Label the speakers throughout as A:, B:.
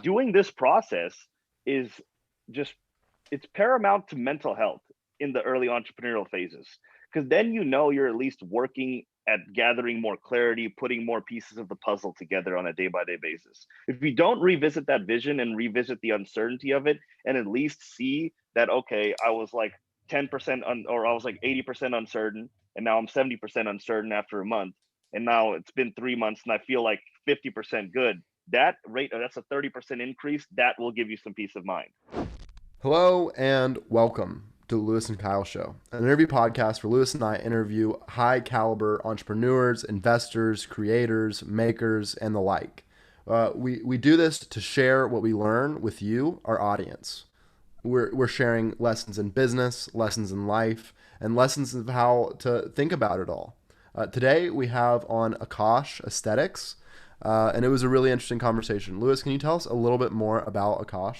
A: Doing this process is just it's paramount to mental health in the early entrepreneurial phases, because then you're at least working at gathering more clarity, putting more pieces of the puzzle together on a day by day basis. If you don't revisit that vision and revisit the uncertainty of it, and at least see that, okay, I was like 10% or I was like 80% uncertain, and now I'm 70% uncertain after a month, and now it's been 3 months and I feel like 50% good. That rate, that's a 30% increase. That will give you some peace of mind.
B: Hello and welcome to the Lewis and Kyle Show, an interview podcast where Lewis and I interview high caliber entrepreneurs, investors, creators, makers, and the like. We do this to share what we learn with you, our audience. We're sharing lessons in business, lessons in life, and lessons of how to think about it all. Today we have on Akaash Aesthetics, and it was a really interesting conversation. Lewis, can you tell us a little bit more about Akaash?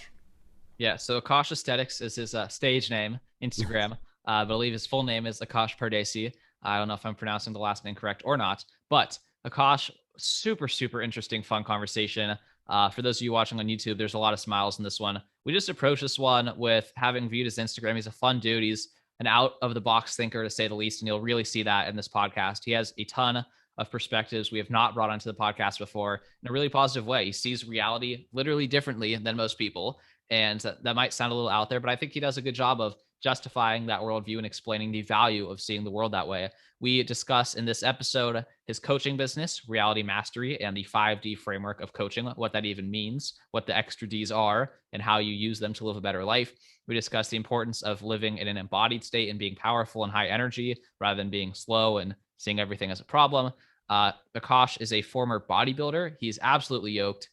C: Yeah, so Akaash Aesthetics is his stage name, Instagram. I believe his full name is Akaash Pardesi. I don't know if I'm pronouncing the last name correct or not, but Akaash, super interesting, fun conversation. For those of you watching on YouTube, there's a lot of smiles in this one. We just approached this one with having viewed his Instagram. He's a fun dude. He's an out of the box thinker, to say the least, and you'll really see that in this podcast. He has a ton of perspectives we have not brought onto the podcast before in a really positive way. He sees reality literally differently than most people. And that might sound a little out there, but I think he does a good job of justifying that worldview and explaining the value of seeing the world that way. We discuss in this episode his coaching business, Reality Mastery, and the 5D framework of coaching, what that even means, what the extra Ds are, and how you use them to live a better life. We discuss the importance of living in an embodied state and being powerful and high energy rather than being slow and seeing everything as a problem. Akaash is a former bodybuilder. He's absolutely yoked.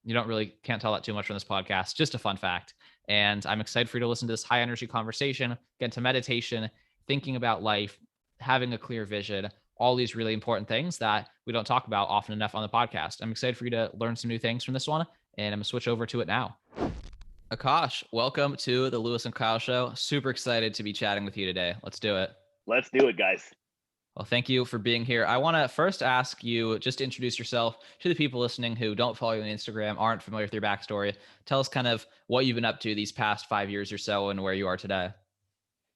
C: You can't tell that too much from this podcast. Just a fun fact. And I'm excited for you to listen to this high energy conversation, get into meditation, thinking about life, having a clear vision, all these really important things that we don't talk about often enough on the podcast. I'm excited for you to learn some new things from this one, and I'm going to switch over to it now. Akaash, welcome to the Lewis and Kyle Show. Super excited to be chatting with you today. Let's do it.
A: Let's do it, guys.
C: Well, thank you for being here. I want to first ask you just to introduce yourself to the people listening who don't follow you on Instagram, aren't familiar with your backstory. Tell us kind of what you've been up to these past 5 years or so and where you are today.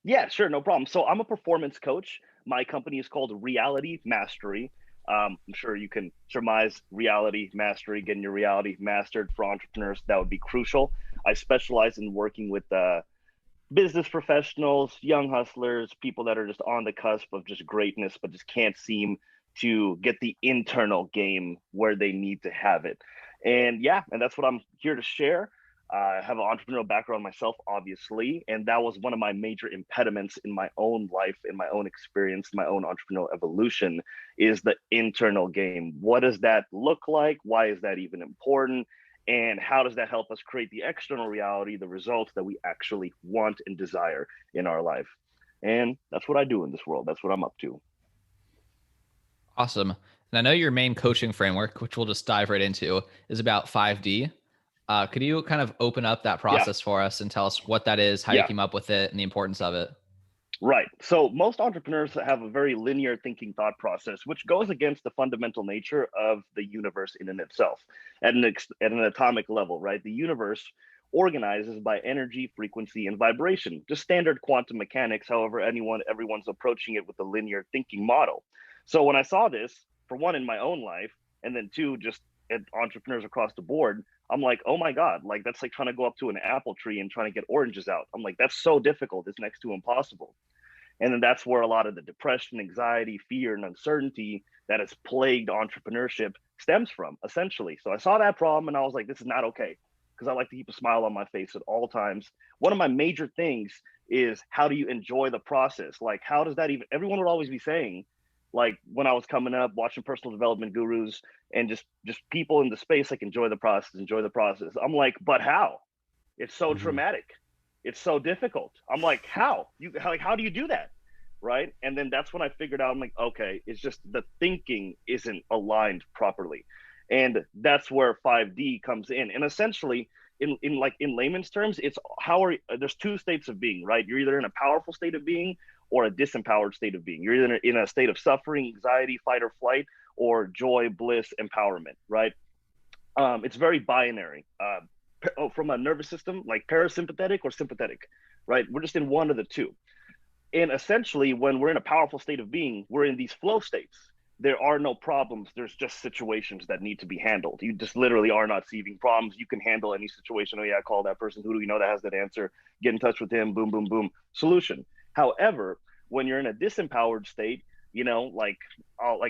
A: Yeah, sure, no problem. So I'm a performance coach. My company is called Reality Mastery. I'm sure you can surmise reality mastery, getting your reality mastered for entrepreneurs. That would be crucial. I specialize in working with business professionals, young hustlers, people that are just on the cusp of just greatness, but just can't seem to get the internal game where they need to have it. And yeah, and that's what I'm here to share. I have an entrepreneurial background myself, obviously, and that was one of my major impediments in my own life, in my own experience, my own entrepreneurial evolution, is the internal game. What does that look like? Why is that even important? And how does that help us create the external reality, the results that we actually want and desire in our life? And that's what I do in this world. That's what I'm up to.
C: Awesome. And I know your main coaching framework, which we'll just dive right into, is about 5D. Could you kind of open up that
A: Yeah.
C: process for us and tell us what that is, how you came up with it, and the importance of it?
A: Right. So most entrepreneurs have a very linear thinking thought process, which goes against the fundamental nature of the universe in and itself. At an atomic level, right? The universe organizes by energy, frequency, and vibration, just standard quantum mechanics. However, everyone's approaching it with a linear thinking model. So when I saw this, for one, in my own life, and then two, just at entrepreneurs across the board, I'm like, oh my God, like that's like trying to go up to an apple tree and trying to get oranges out. I'm like, that's so difficult. It's next to impossible. And then that's where a lot of the depression, anxiety, fear, and uncertainty that has plagued entrepreneurship stems from, essentially. So I saw that problem and I was like, this is not okay, because I like to keep a smile on my face at all times. One of my major things is, how do you enjoy the process? Like, how does that even, everyone would always be saying, like when I was coming up, watching personal development gurus and just people in the space, like, enjoy the process, enjoy the process. I'm like, but how? It's so traumatic. It's so difficult. I'm like, how do you do that? Right. And then that's when I figured out, I'm like, okay, it's just the thinking isn't aligned properly. And that's where 5D comes in. And essentially, in layman's terms, it's there's two states of being, right? You're either in a powerful state of being or a disempowered state of being. You're either in a state of suffering, anxiety, fight or flight, or joy, bliss, empowerment, right? It's very binary. From a nervous system, like parasympathetic or sympathetic, right? We're just in one of the two. And essentially, when we're in a powerful state of being, we're in these flow states. There are no problems. There's just situations that need to be handled. You just literally are not seeing problems. You can handle any situation. Oh yeah, call that person. Who do you know that has that answer? Get in touch with him. Boom, boom, boom. Solution. However, when you're in a disempowered state, I'll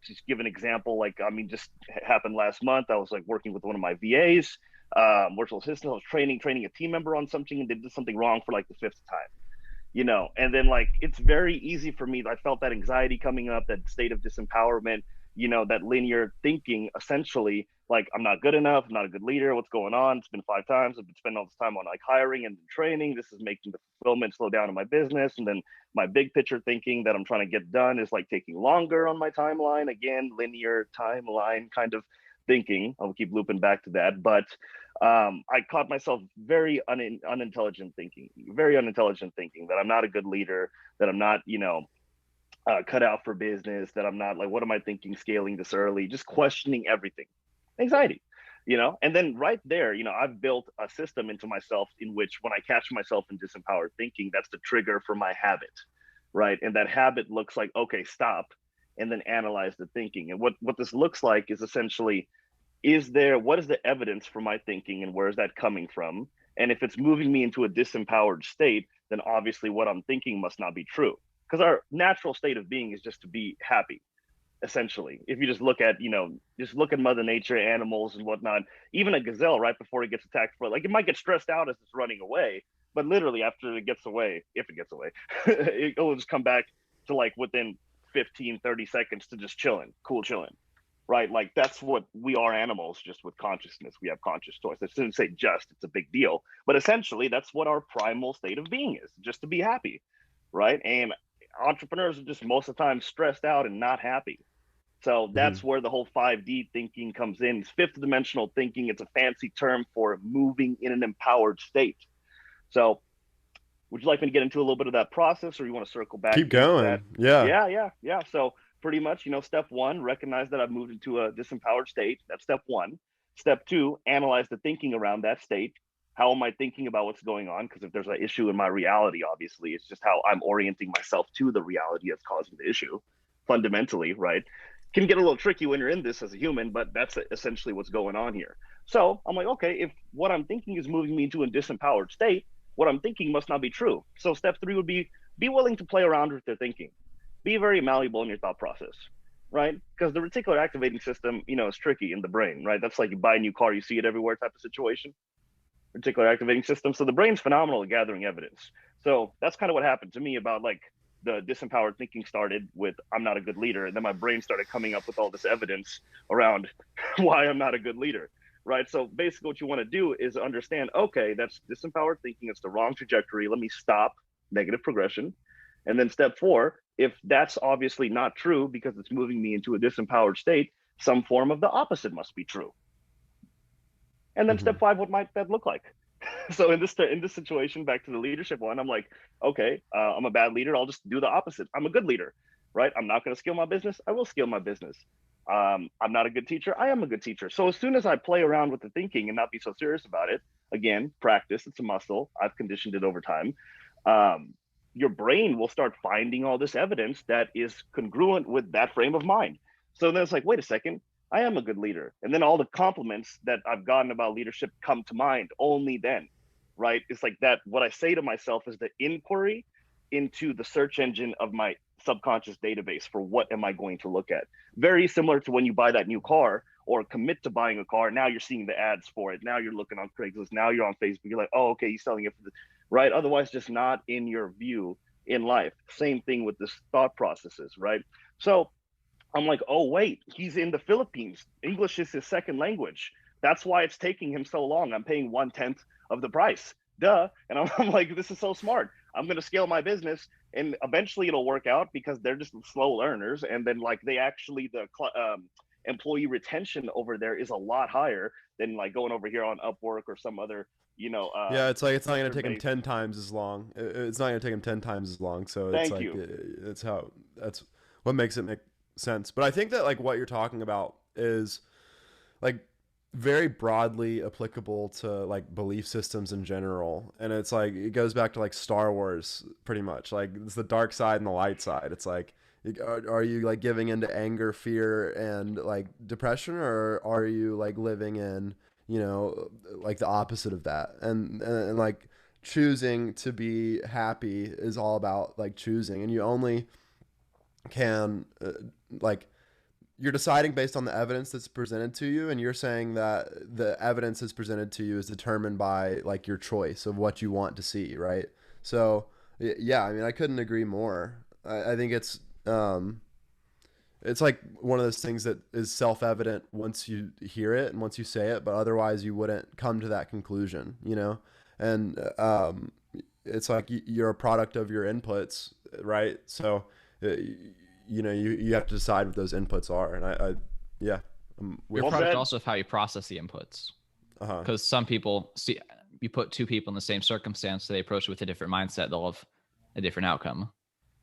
A: just give an example. Like, I mean, just happened last month. I was like working with one of my VAs, virtual assistant. I was training a team member on something, and they did something wrong for like the fifth time. And then like it's very easy for me. I felt that anxiety coming up, that state of disempowerment, that linear thinking, essentially, like I'm not good enough, I'm not a good leader, what's going on? It's been 5 times, I've been spending all this time on like hiring and training. This is making the fulfillment slow down in my business. And then my big picture thinking that I'm trying to get done is like taking longer on my timeline. Again, linear timeline kind of thinking. I'll keep looping back to that. But I caught myself very unintelligent thinking, that I'm not a good leader, that I'm not, cut out for business, that I'm not like, what am I thinking scaling this early? Just questioning everything, anxiety, and then right there, I've built a system into myself in which when I catch myself in disempowered thinking, that's the trigger for my habit, right? And that habit looks like, okay, stop, and then analyze the thinking. And what this looks like is essentially, what is the evidence for my thinking and where is that coming from? And if it's moving me into a disempowered state, then obviously what I'm thinking must not be true, because our natural state of being is just to be happy, essentially. If you just look at mother nature, animals and whatnot, even a gazelle right before it gets attacked, for like, it might get stressed out as it's running away, but literally after it gets away, if it gets away, it will just come back to like within 15-30 seconds to just chilling, right? Like that's what we are, animals, just with consciousness. We have conscious choice. I shouldn't say just, it's a big deal, but essentially that's what our primal state of being is, just to be happy, right? And entrepreneurs are just most of the time stressed out and not happy. So that's where the whole 5D thinking comes in. It's fifth dimensional thinking. It's a fancy term for moving in an empowered state. So would you like me to get into a little bit of that process, or you want to circle back?
B: Keep going.
A: That? Yeah. So pretty much, step one, recognize that I've moved into a disempowered state. That's step one. Step two, analyze the thinking around that state. How am I thinking about what's going on? Because if there's an issue in my reality, obviously, it's just how I'm orienting myself to the reality that's causing the issue, fundamentally, right? Can get a little tricky when you're in this as a human, but that's essentially what's going on here. So I'm like, okay, if what I'm thinking is moving me into a disempowered state, what I'm thinking must not be true. So step three would be willing to play around with their thinking. Be very malleable in your thought process, right? Because the reticular activating system, is tricky in the brain, right? That's like you buy a new car, you see it everywhere type of situation. Reticular activating system. So the brain's phenomenal at gathering evidence. So that's kind of what happened to me about like the disempowered thinking started with, I'm not a good leader. And then my brain started coming up with all this evidence around why I'm not a good leader, right? So basically what you want to do is understand, okay, that's disempowered thinking. It's the wrong trajectory. Let me stop negative progression. And then step four, if that's obviously not true because it's moving me into a disempowered state, some form of the opposite must be true. And then step five, what might that look like? So in this situation, back to the leadership one, I'm like, okay, I'm a bad leader. I'll just do the opposite. I'm a good leader, right? I'm not going to scale my business. I will scale my business. I'm not a good teacher. I am a good teacher. So as soon as I play around with the thinking and not be so serious about it, again, practice, it's a muscle. I've conditioned it over time. Your brain will start finding all this evidence that is congruent with that frame of mind. So then it's like, wait a second, I am a good leader. And then all the compliments that I've gotten about leadership come to mind only then, right? It's like that. What I say to myself is the inquiry into the search engine of my subconscious database for what am I going to look at. Very similar to when you buy that new car or commit to buying a car. Now you're seeing the ads for it. Now you're looking on Craigslist. Now you're on Facebook. You're like, oh, okay, he's selling it for this, right? Otherwise, just not in your view in life. Same thing with this thought processes, right? So I'm like, oh, wait, he's in the Philippines. English is his second language. That's why it's taking him so long. I'm paying 1/10 of the price. Duh. And I'm like, this is so smart. I'm going to scale my business and eventually it'll work out because they're just slow learners. And then like they actually, the employee retention over there is a lot higher than like going over here on Upwork or some other,
B: yeah, it's like, it's not going to take him 10 times as long. It's not going to take him 10 times as long. So it's
A: Thank
B: like,
A: you.
B: that's what makes it make sense. But I think that like what you're talking about is like very broadly applicable to like belief systems in general, and it's like it goes back to like Star Wars pretty much. Like it's the dark side and the light side. It's like are you like giving into anger, fear, and like depression, or are you like living in, you know, like the opposite of that? And like choosing to be happy is all about like choosing, and you only can like you're deciding based on the evidence that's presented to you, and you're saying that the evidence that's presented to you is determined by like your choice of what you want to see, right? So yeah, I mean, I couldn't agree more. I think it's like one of those things that is self-evident once you hear it and once you say it, but otherwise you wouldn't come to that conclusion, you know. And it's like you're a product of your inputs, right? So you know, you have to decide what those inputs are. And I yeah,
C: You're a
A: Well
C: product
A: said.
C: also of how you process the inputs.
B: uh-huh.
C: Because some people see, you put two people in the same circumstance, so they approach it with a different mindset, they'll have a different outcome.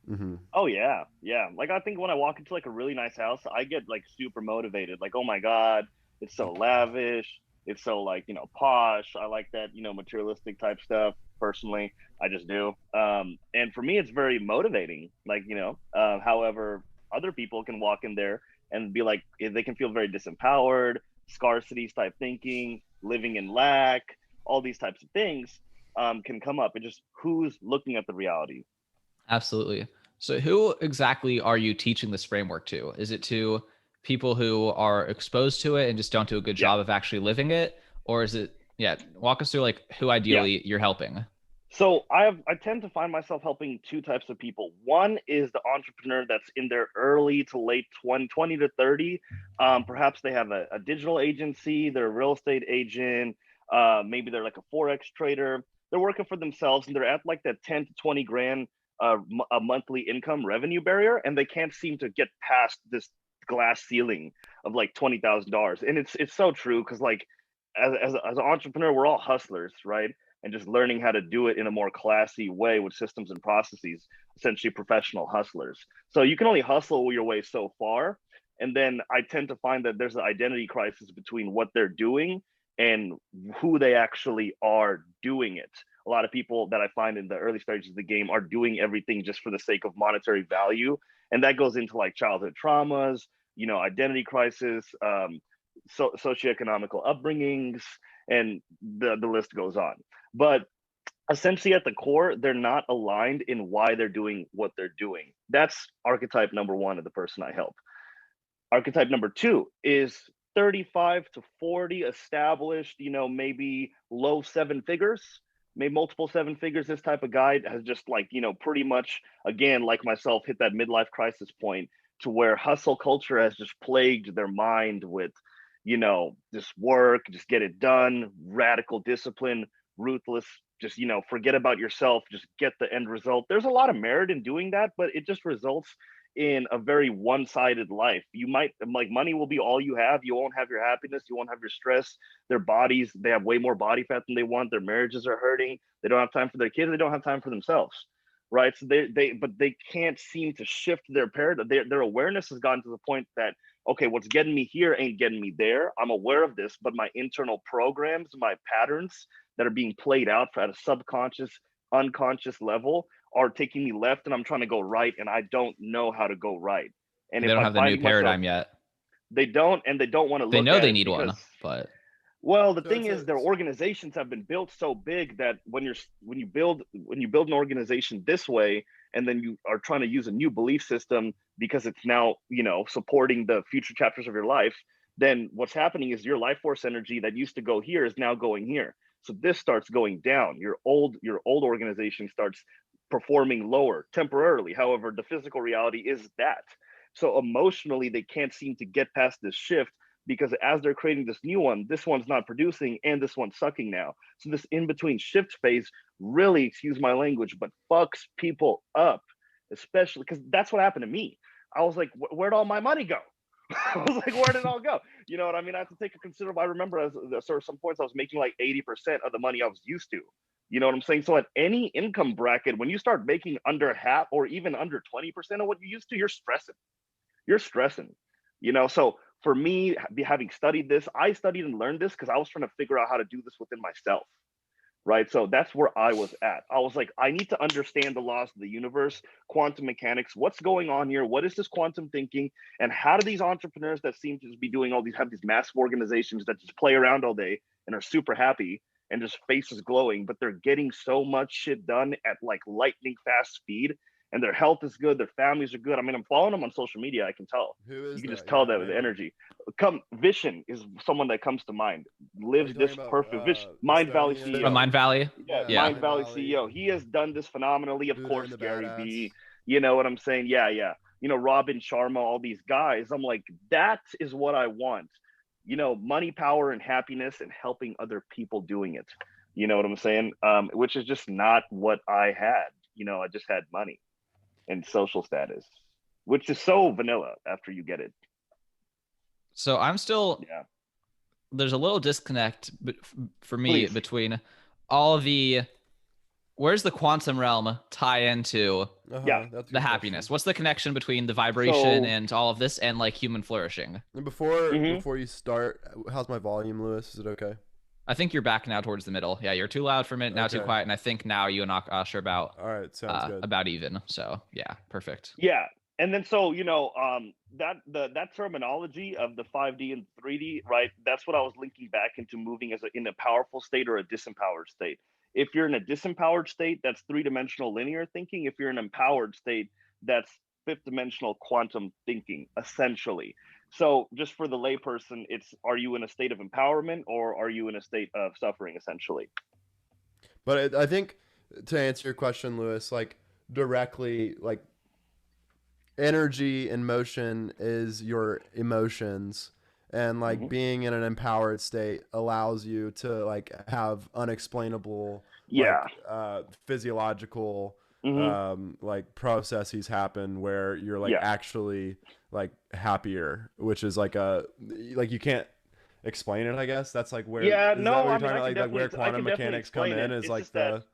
B: Mm-hmm.
A: Oh yeah, yeah. Like I think when I walk into like a really nice house, I get like super motivated. Like, oh my God, it's so lavish. It's so like, posh. I like that, materialistic type stuff. Personally, I just do. And for me, it's very motivating. Like, however, other people can walk in there and be like, they can feel very disempowered, scarcity type thinking, living in lack, all these types of things can come up. And just who's looking at the reality.
C: Absolutely. So, who exactly are you teaching this framework to? Is it to people who are exposed to it and just don't do a good
A: Yeah.
C: job of actually living it? Or is it, yeah, walk us through like who
A: Yeah.
C: ideally you're helping?
A: So I tend to find myself helping two types of people. One is the entrepreneur that's in their early to late 20 to 30. Perhaps they have a digital agency, they're a real estate agent, maybe they're like a Forex trader. They're working for themselves and they're at like that 10 to 20 grand a monthly income revenue barrier, and they can't seem to get past this glass ceiling of like $20,000. And it's so true because like as an entrepreneur, we're all hustlers, right? And just learning how to do it in a more classy way with systems and processes, essentially professional hustlers. So you can only hustle your way so far. And then I tend to find that there's an identity crisis between what they're doing and who they actually are doing it. A lot of people that I find in the early stages of the game are doing everything just for the sake of monetary value. And that goes into like childhood traumas, identity crisis, socioeconomical upbringings, and the list goes on. But essentially, at the core, they're not aligned in why they're doing what they're doing. That's archetype number one of the person I help. Archetype number two is 35 to 40, established, maybe low seven figures, maybe multiple seven figures. This type of guy has just like, pretty much, again, like myself, hit that midlife crisis point to where hustle culture has just plagued their mind with, just work, just get it done, radical discipline, ruthless, just, forget about yourself, just get the end result. There's a lot of merit in doing that, but it just results in a very one-sided life. You might like money will be all you have. You won't have your happiness. You won't have your stress. Their bodies, they have way more body fat than they want. Their marriages are hurting. They don't have time for their kids. They don't have time for themselves. Right. So but they can't seem to shift their paradigm. Their awareness has gotten to the point that, okay, what's getting me here ain't getting me there. I'm aware of this, but my internal programs, my patterns that are being played out at a subconscious, unconscious level are taking me left, and I'm trying to go right, and I don't know how to go right. And
C: They
A: if
C: don't
A: I'm
C: have the new
A: finding myself,
C: paradigm yet.
A: they don't, and they don't want to
C: They
A: look
C: know
A: at
C: they
A: it
C: need
A: because,
C: one, but
A: well, the
B: So
A: thing is, their organizations have been built so big that when you build an organization this way, and then you are trying to use a new belief system because it's now supporting the future chapters of your life, then what's happening is your life force energy that used to go here is now going here. So this starts going down. Your old organization starts performing lower temporarily. However, the physical reality is that. So emotionally, they can't seem to get past this shift because as they're creating this new one, this one's not producing and this one's sucking now. So this in between shift phase really, excuse my language, but fucks people up, especially because that's what happened to me. I was like, where'd all my money go? I was like, where did it all go? You know what I mean? I have to take a considerable. I remember as some points I was making like 80% of the money I was used to. You know what I'm saying? So at any income bracket, when you start making under half or even under 20% of what you used to, you're stressing. You're stressing. So for me, having studied this, I studied and learned this because I was trying to figure out how to do this within myself. Right. So that's where I was at. I was like, I need to understand the laws of the universe, quantum mechanics, what's going on here? What is this quantum thinking? And how do these entrepreneurs that seem to just be doing all these, have these massive organizations that just play around all day and are super happy and just faces glowing, but they're getting so much shit done at like lightning fast speed, and their health is good, their families are good. I mean, I'm following them on social media. I can tell.
B: Who is
A: You can
B: that?
A: just tell
B: Yeah,
A: that with the energy. Vision is someone that comes to mind.
B: Are you
A: Lives
B: talking
A: this
B: about
A: perfect vision. Mind Valley
B: Estonian?
C: From
A: CEO.
C: Mind Valley.
A: Yeah,
C: Yeah.
A: Mind Valley CEO. He has done this phenomenally. Of
B: Buddha
A: course,
B: and the
A: Gary
B: Badass.
A: V. You know what I'm saying? Yeah, yeah. You know, Robin Sharma, all these guys. I'm like, that is what I want. You know, money, power, and happiness, and helping other people doing it. You know what I'm saying? Which is just not what I had. You know, I just had money and social status, which is so vanilla after you get it.
C: So I'm still,
A: Yeah.
C: there's a little disconnect for me
A: Please.
C: between all of the, where's the quantum realm tie into
A: Yeah.
B: That's a
C: the
B: good
C: happiness?
B: question.
C: What's the connection between the vibration
A: So,
C: and all of this and like human flourishing?
B: And before
A: Mhm.
B: before you start, how's my volume, Lewis? Is it okay?
C: I think you're back now towards the middle. Yeah, you're too loud for a minute, now too
B: Okay.
C: quiet, and I think now you and Akash are
B: All right, sounds good.
C: about even. So yeah, perfect.
A: yeah. And then so, you know, that terminology of the 5D and 3D, right? That's what I was linking back into moving as in a powerful state or a disempowered state. If you're in a disempowered state, that's three-dimensional linear thinking. If you're in an empowered state, that's fifth dimensional quantum thinking, essentially. So just for the layperson, it's, are you in a state of empowerment or are you in a state of suffering, essentially?
B: But I think to answer your question, Lewis, like directly, like energy and motion is your emotions, and like
A: Hmm.
B: being in an empowered state allows you to like have unexplainable
A: Yeah.
B: like physiological
A: Hmm.
B: like processes happen where you're like
A: Yeah.
B: actually like happier, which is like a like you can't explain it, I guess. That's like where
A: Yeah,
B: is that
A: no,
B: what
A: I
B: you're
A: mean,
B: talking about, like where
A: I
B: quantum
A: can definitely
B: mechanics come
A: explain
B: in
A: it.
B: is
A: It's
B: like
A: just that
B: the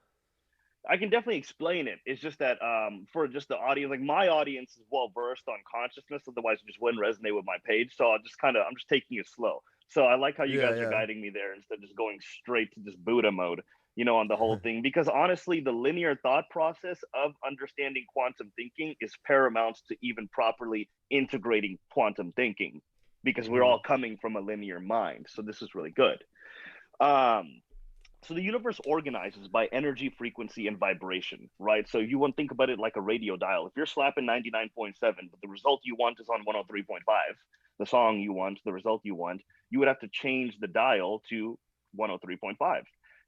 A: I can definitely explain it. It's just that for just the audience, like my audience is well versed on consciousness, otherwise it just wouldn't resonate with my page. So I'm just taking it slow. So I like how you
B: yeah
A: guys are
B: yeah
A: guiding me there instead of just going straight to just Buddha mode, you know, on the whole thing. Because honestly, the linear thought process of understanding quantum thinking is paramount to even properly integrating quantum thinking, because we're
B: Mhm.
A: all coming from a linear mind. So this is really good. Um, so the universe organizes by energy, frequency, and vibration, right? So you want to think about it like a radio dial. If you're slapping 99.7, but the result you want is on 103.5, the song you want, the result you want, you would have to change the dial to 103.5.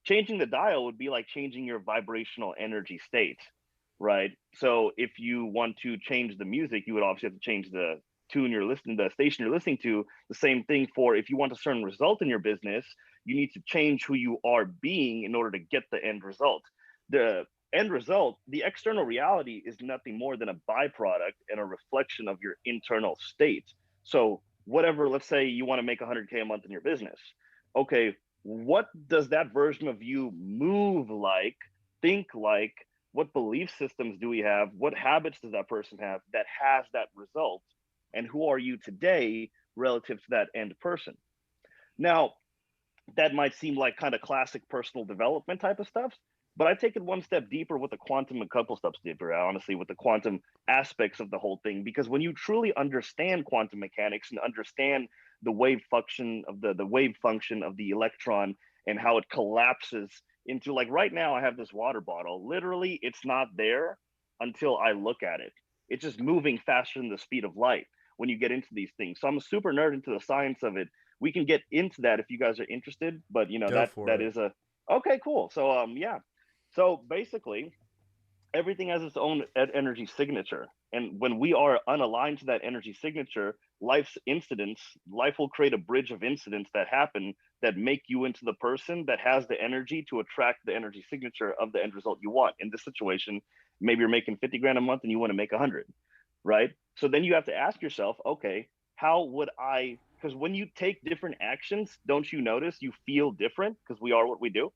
A: Changing the dial would be like changing your vibrational energy state, right? So if you want to change the music, you would obviously have to change the tune you're listening, the station you're listening to. The same thing for if you want a certain result in your business, you need to change who you are being in order to get the end result. The end result, the external reality, is nothing more than a byproduct and a reflection of your internal state. So whatever, let's say you want to make 100K a month in your business. Okay, what does that version of you move like, think like? What belief systems do we have? What habits does that person have that has that result? And who are you today relative to that end person? Now, that might seem like kind of classic personal development type of stuff, but I take it one step deeper with the quantum, a couple steps deeper, honestly, with the quantum aspects of the whole thing. Because when you truly understand quantum mechanics and understand the wave function of the electron and how it collapses into, like, right now I have this water bottle. Literally, it's not there until I look at it. It's just moving faster than the speed of light when you get into these things. So I'm a super nerd into the science of it. We can get into that if you guys are interested, but you know,
B: Go
A: that
B: for
A: that
B: it.
A: is a okay, cool. So yeah. So basically, everything has its own energy signature. And when we are unaligned to that energy signature, life will create a bridge of incidents that happen that make you into the person that has the energy to attract the energy signature of the end result you want. In this situation, maybe you're making 50 grand a month and you want to make 100, right? So then you have to ask yourself, okay, how would I, because when you take different actions, don't you notice you feel different because we are what we do?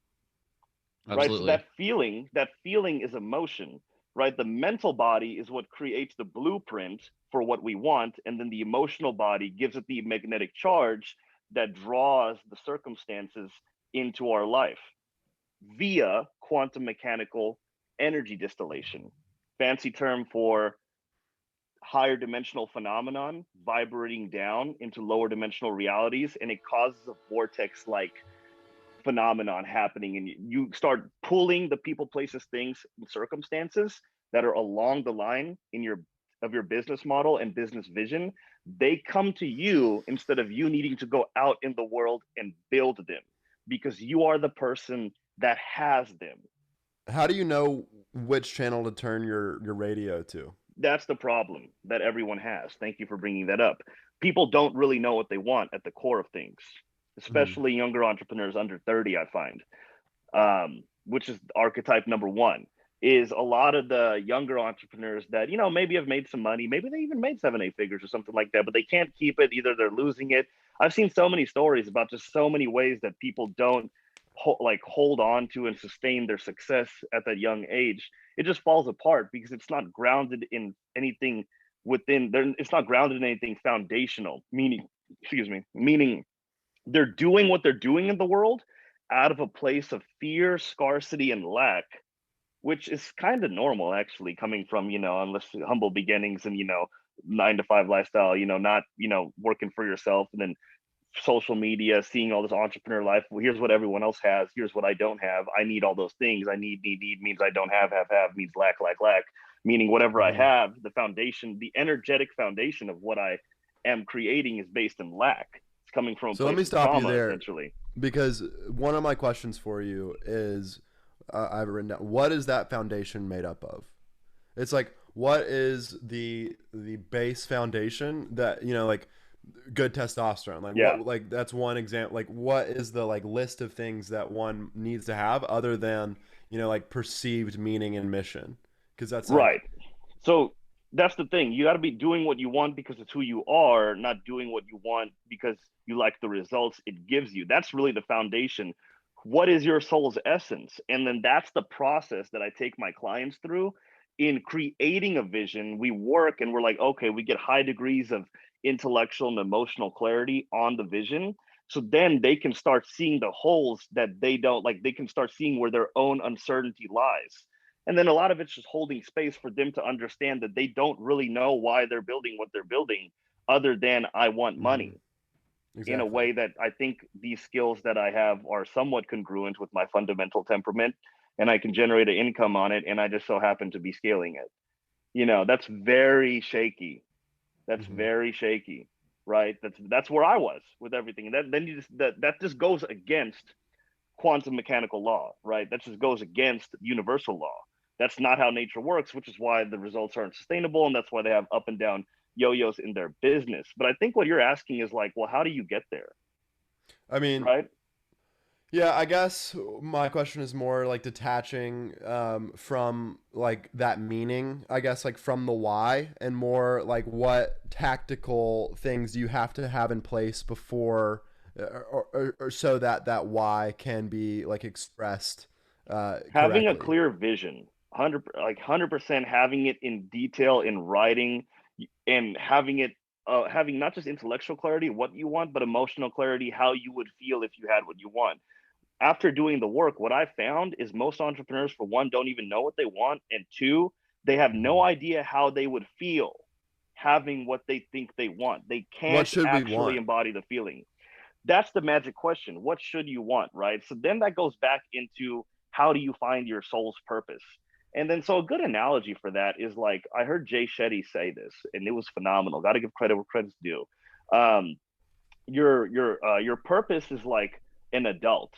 A: Right? So
C: Absolutely.
A: that feeling is emotion. right? The mental body is what creates the blueprint for what we want, and then the emotional body gives it the magnetic charge that draws the circumstances into our life via quantum mechanical energy distillation. Fancy term for higher dimensional phenomenon vibrating down into lower dimensional realities, and it causes a vortex like phenomenon happening, and you start pulling the people, places, things, and circumstances that are along the line in your business model and business vision. They come to you instead of you needing to go out in the world and build them, because you are the person that has them.
B: How do you know which channel to turn your radio to?
A: That's the problem that everyone has. Thank you for bringing that up. People don't really know what they want at the core of things,
B: Mm-hmm.
A: especially younger entrepreneurs under 30, I find, which is archetype number one, is a lot of the younger entrepreneurs that, maybe have made some money, maybe they even made 7, 8 figures or something like that, but they can't keep it. Either they're losing it. I've seen so many stories about just so many ways that people don't hold on to and sustain their success at that young age. It just falls apart because it's not grounded in anything within there. It's not grounded in anything foundational, meaning they're doing what they're doing in the world out of a place of fear, scarcity, and lack, which is kind of normal actually, coming from, unless humble beginnings and, 9 to 5 lifestyle, not, working for yourself, and then social media, seeing all this entrepreneur life. Well, here's what everyone else has. Here's what I don't have. I need all those things. I need means I don't have means lack, meaning whatever I
B: Mm-hmm.
A: have, the foundation, the energetic foundation of what I am creating is based in lack. It's coming from a
B: So let
A: place
B: me
A: of
B: stop you
A: trauma,
B: there,
A: essentially.
B: because one of my questions for you is, I've written down, what is that foundation made up of? It's like, what is the base foundation that, like good testosterone? Like
A: Yeah.
B: what, like that's one example. Like what is the like list of things that one needs to have other than, like perceived meaning and mission? Because that's like,
A: Right. So that's the thing. You got to be doing what you want because it's who you are, not doing what you want because you like the results it gives you. That's really the foundation. What is your soul's essence? And then that's the process that I take my clients through in creating a vision. We work and we're like, okay, we get high degrees of intellectual and emotional clarity on the vision. So then they can start seeing the holes that they don't like, they can start seeing where their own uncertainty lies. And then a lot of it's just holding space for them to understand that they don't really know why they're building what they're building, other than I want
B: mm-hmm,
A: money, in a
B: exactly.
A: way that I think these skills that I have are somewhat congruent with my fundamental temperament, and I can generate an income on it. And I just so happen to be scaling it. That's very shaky. That's
B: Mm-hmm.
A: very shaky, right? That's where I was with everything. And then that just goes against quantum mechanical law, right? That just goes against universal law. That's not how nature works, which is why the results aren't sustainable. And that's why they have up and down yo-yos in their business. But I think what you're asking is like, well, how do you get there?
B: I mean,
A: Right?
B: yeah, I guess my question is more like detaching from like that meaning, I guess, like from the why, and more like what tactical things you have to have in place before, or so that that why can be like expressed
A: Having a
B: correctly.
A: clear vision, 100% having it in detail in writing, and having not just intellectual clarity, what you want, but emotional clarity, how you would feel if you had what you want. After doing the work, what I found is most entrepreneurs, for one, don't even know what they want, and two, they have no
B: Mhm.
A: idea how they would feel having what they think they want. They
B: What
A: can't
B: should we
A: actually
B: want?
A: embody the feeling. That's the magic question. What should you want, right? So then that goes back into how do you find your soul's purpose? And then, so a good analogy for that is like, I heard Jay Shetty say this, and it was phenomenal. Got to give credit where credit's due. Um, your purpose is like an adult,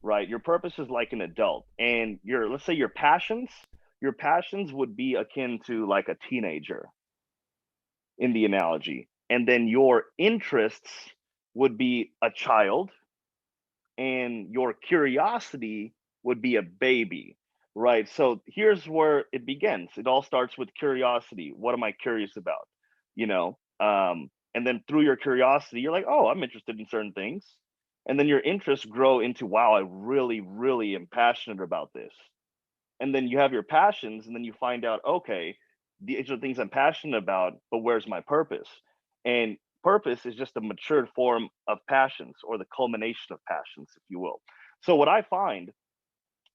A: right? Your purpose is like an adult, and let's say your passions would be akin to like a teenager in the analogy, and then your interests would be a child, and your curiosity would be a baby, right? So here's where it begins. It all starts with curiosity. What am I curious about? You know, and then through your curiosity, you're like, oh, I'm interested in certain things, and then your interests grow into, wow, I really, really am passionate about this. And then you have your passions, and then you find out, okay, these are the things I'm passionate about, but where's my purpose? And purpose is just a matured form of passions, or the culmination of passions, if you will. So what I find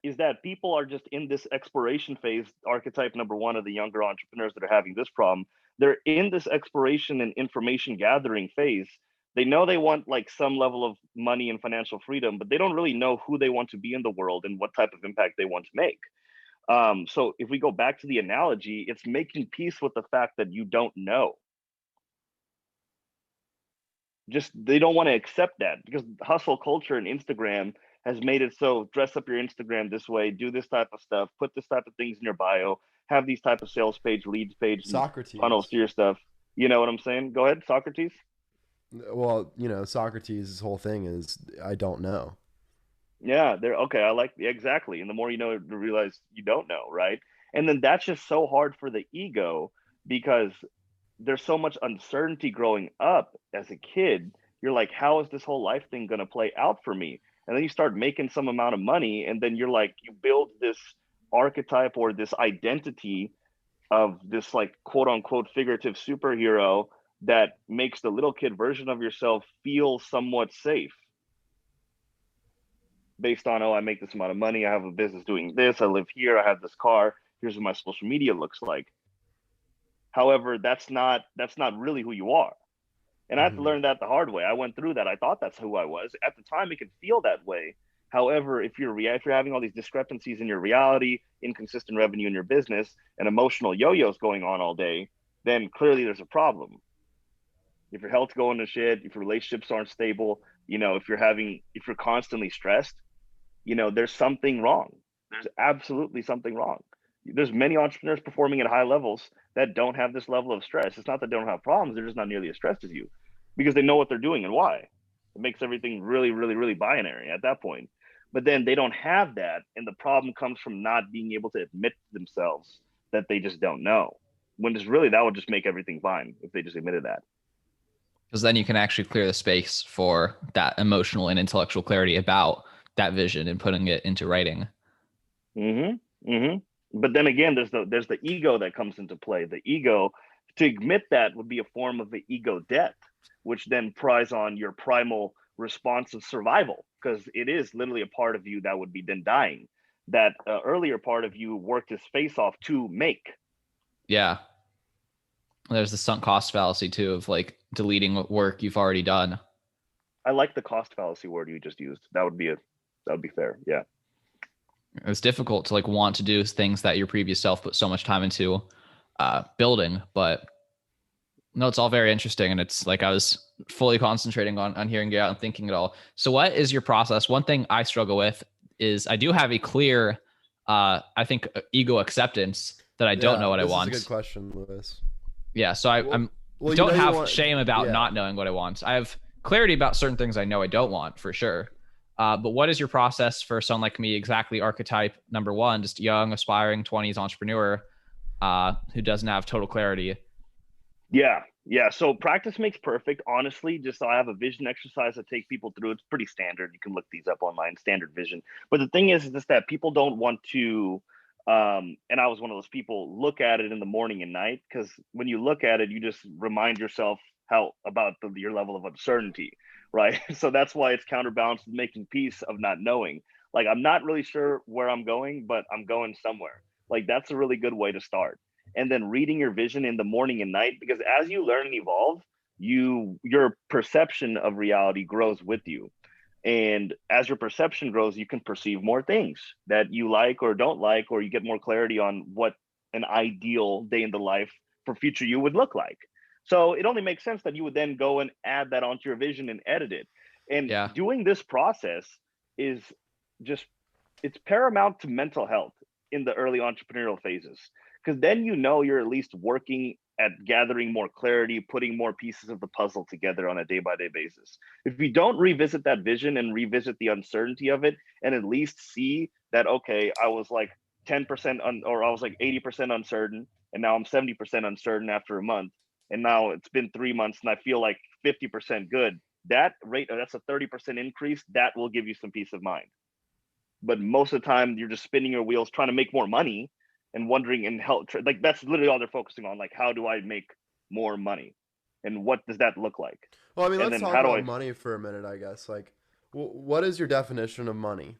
A: is that people are just in this exploration phase. Archetype number one of the younger entrepreneurs that are having this problem, they're in this exploration and information gathering phase. They know they want like some level of money and financial freedom, but they don't really know who they want to be in the world and what type of impact they want to make. So if we go back to the analogy, it's making peace with the fact that you don't know. Just they don't want to accept that, because hustle culture and Instagram has made it so dress up your Instagram this way, do this type of stuff, put this type of things in your bio, have these type of sales page, leads page, and funnels
B: Socrates.
A: to your stuff. You know what I'm saying? Go ahead, Socrates.
B: Well, Socrates' whole thing is I don't know.
A: Yeah, they're okay. I like exactly. And the more you know, to realize you don't know, right? And then that's just so hard for the ego, because there's so much uncertainty growing up as a kid. You're like, how is this whole life thing going to play out for me? And then you start making some amount of money, and then you're like, you build this archetype or this identity of this like quote unquote figurative superhero that makes the little kid version of yourself feel somewhat safe, based on, oh, I make this amount of money, I have a business doing this, I live here, I have this car, here's what my social media looks like. However, that's not really who you are. And I had to
B: Hmm.
A: learn that the hard way. I went through that. I thought that's who I was. At the time, it could feel that way. However, if you're having all these discrepancies in your reality, inconsistent revenue in your business, and emotional yo-yos going on all day, then clearly there's a problem. If your health's going to shit, if your relationships aren't stable, if you're constantly stressed, there's something wrong. There's absolutely something wrong. There's many entrepreneurs performing at high levels that don't have this level of stress. It's not that they don't have problems, they're just not nearly as stressed as you, because they know what they're doing and why. It makes everything really, really, really binary at that point. But then they don't have that, and the problem comes from not being able to admit to themselves that they just don't know. When it's really, that would just make everything fine if they just admitted that.
C: Because then you can actually clear the space for that emotional and intellectual clarity about that vision and putting it into writing.
A: Mm-hmm. Mm-hmm. But then again, there's the ego that comes into play. The ego, to admit that would be a form of the ego death, which then pries on your primal response of survival, because it is literally a part of you that would be then dying. That earlier part of you worked his face off to make.
C: Yeah. There's the sunk cost fallacy too of like deleting work you've already done.
A: I like the cost fallacy word you just used. That would be fair. Yeah.
C: It's difficult to like want to do things that your previous self put so much time into building, but no, it's all very interesting. And it's like I was fully concentrating on hearing you out and thinking it all. So what is your process? One thing I struggle with is I do have a clear, I think, ego acceptance that I don't know
B: Yeah,
C: what I
B: this is a good
C: want.
B: question, Lewis.
C: Yeah. So
B: Well,
C: I'm
B: well,
C: don't
B: you
C: have
B: want,
C: shame about
B: yeah.
C: not knowing what I want. I have clarity about certain things I know I don't want for sure. But what is your process for someone like me, exactly archetype number one, just young, aspiring 20s entrepreneur who doesn't have total clarity?
A: Yeah, yeah. So practice makes perfect. Honestly, just so I have a vision exercise I take people through. It's pretty standard. You can look these up online, standard vision. But the thing is just that people don't want to, and I was one of those people, look at it in the morning and night, because when you look at it, you just remind yourself how about your level of uncertainty, right? So that's why it's counterbalanced with making peace of not knowing. Like, I'm not really sure where I'm going, but I'm going somewhere. Like, that's a really good way to start. And then reading your vision in the morning and night, because as you learn and evolve, your perception of reality grows with you. And as your perception grows, you can perceive more things that you like or don't like, or you get more clarity on what an ideal day in the life for future you would look like. So it only makes sense that you would then go and add that onto your vision and edit it. And
C: Yeah.
A: doing this process is just, it's paramount to mental health in the early entrepreneurial phases, because then you're at least working at gathering more clarity, putting more pieces of the puzzle together on a day by day basis. If you don't revisit that vision and revisit the uncertainty of it, and at least see that, okay, I was like 10% or I was like 80% uncertain, and now I'm 70% uncertain after a month, and now it's been 3 months and I feel like 50% good. That's a 30% increase. That will give you some peace of mind. but most of the time you're just spinning your wheels trying to make more money and wondering and help. Like that's literally all they're focusing on. Like, how do I make more money, and what does that look like?
B: Well, I mean,
A: And
B: let's
A: then
B: talk about money for a minute, I guess. Like, what is your definition of money?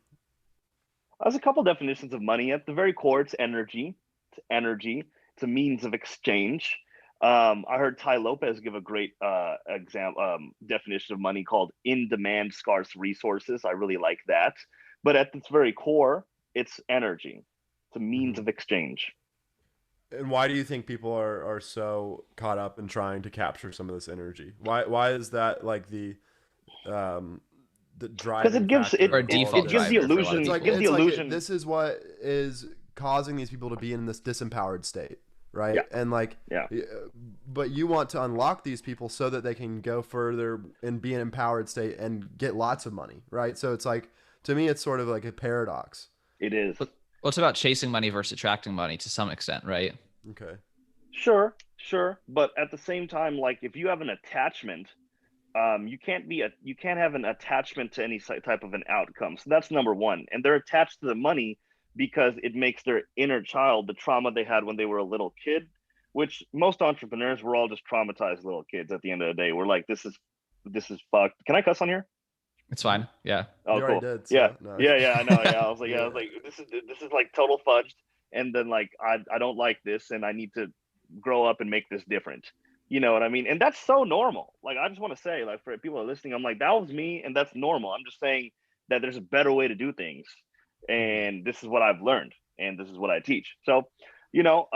A: There's a couple definitions of money. At the very core, it's energy. It's energy. It's a means of exchange. I heard Ty Lopez give a great definition of money called in-demand scarce resources. I really like that. But at its very core, it's energy. It's a means of exchange.
B: And why do you think people are so caught up in trying to capture some of this energy? Why is that like the driving
A: Because it gives
B: factor
A: it,
C: Or a
B: of all of
C: default
A: it gives the
C: driver for a lot of
A: illusion.
C: people.
A: It gives the
B: it's like
A: illusion.
B: this is what is causing these people to be in this disempowered state, right?
A: Yeah.
B: And like,
A: Yeah.
B: but you want to unlock these people so that they can go further and be an empowered state and get lots of money, right? So it's like, to me, it's sort of like a paradox.
A: It is.
C: Well, it's about chasing money versus attracting money to some extent, right?
B: Okay.
A: Sure, sure. But at the same time, like if you have an attachment, you can't have an attachment to any type of an outcome. So that's number one. And they're attached to the money because it makes their inner child, the trauma they had when they were a little kid, which most entrepreneurs, we're all just traumatized little kids at the end of the day. We're like, this is fucked. Can I cuss on here?
C: It's fine. Yeah.
A: Oh,
B: You already
A: cool.
B: did, so
A: Yeah.
B: no.
A: Yeah, I know. Yeah. I was like,
B: Yeah.
A: this is like total fudged. And then like I don't like this and I need to grow up and make this different. You know what I mean? And that's so normal. Like I just want to say, like for people who are listening, I'm like, that was me and that's normal. I'm just saying that there's a better way to do things. And this is what I've learned and this is what I teach. So, you know,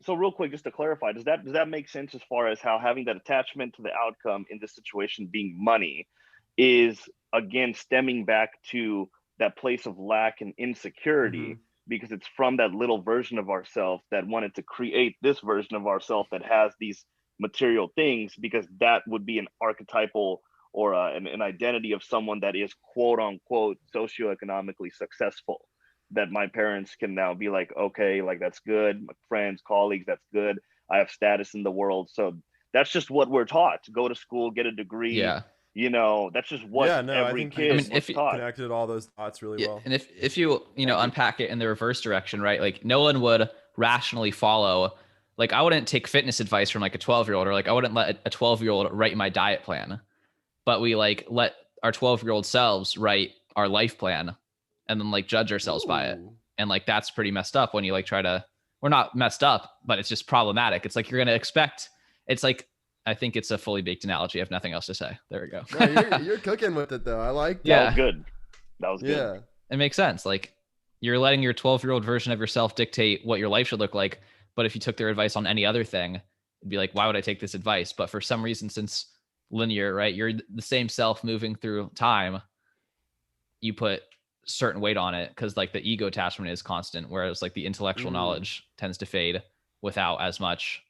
A: so real quick, just to clarify, does that make sense as far as how having that attachment to the outcome in this situation being money is again stemming back to that place of lack and insecurity because it's from that little version of ourselves that wanted to create this version of ourselves that has these material things because that would be an archetypal or an identity of someone that is quote unquote socioeconomically successful that my parents can now be like, okay, like that's good. My friends, colleagues, that's good. I have status in the world. So that's just what we're taught to go to school, get a degree.
C: Yeah.
A: You know, that's just what every kid was taught.
B: Connected all those dots really well.
C: And if you unpack it in the reverse direction, right? Like no one would rationally follow. Like I wouldn't take fitness advice from like a 12-year-old, or like I wouldn't let a 12-year-old write my diet plan. But we like let our 12-year-old selves write our life plan and then like judge ourselves by it. And like that's pretty messed up when you like try to, we're not messed up, but it's just problematic. It's like you're gonna expect, it's like, I think it's a fully baked analogy. I have nothing else to say. There we go.
B: No, you're cooking with it though. I like that.
C: Yeah.
A: That was good. That was good.
B: Yeah.
C: It makes sense. Like you're letting your 12-year-old version of yourself dictate what your life should look like. But if you took their advice on any other thing, it'd be like, why would I take this advice? But for some reason, since linear, right, you're the same self moving through time, you put certain weight on it because like the ego attachment is constant, whereas like the intellectual knowledge tends to fade without as much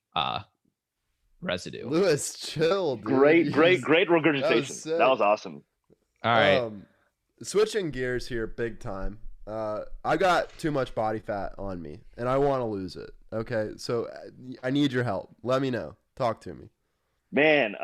C: residue.
B: Lewis, chill, dude.
A: Great regurgitation. That was awesome.
C: All right.
B: Switching gears here big time. I got too much body fat on me and I want to lose it. Okay. So I need your help. Let me know. Talk to me.
A: Man,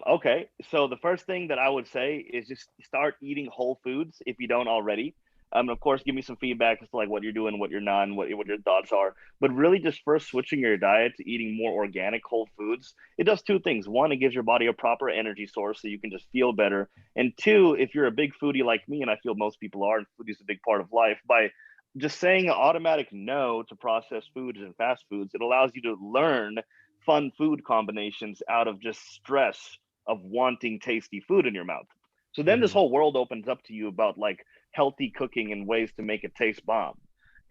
A: okay. So the first thing that I would say is just start eating whole foods if you don't already. Of course, give me some feedback as to like what you're doing, what you're not, and what your thoughts are. But really, just first switching your diet to eating more organic whole foods. It does two things. One, it gives your body a proper energy source so you can just feel better. And two, if you're a big foodie like me, and I feel most people are, and foodie is a big part of life, by just saying an automatic no to processed foods and fast foods, it allows you to learn fun food combinations out of just stress of wanting tasty food in your mouth. So then this whole world opens up to you about like healthy cooking and ways to make it taste bomb.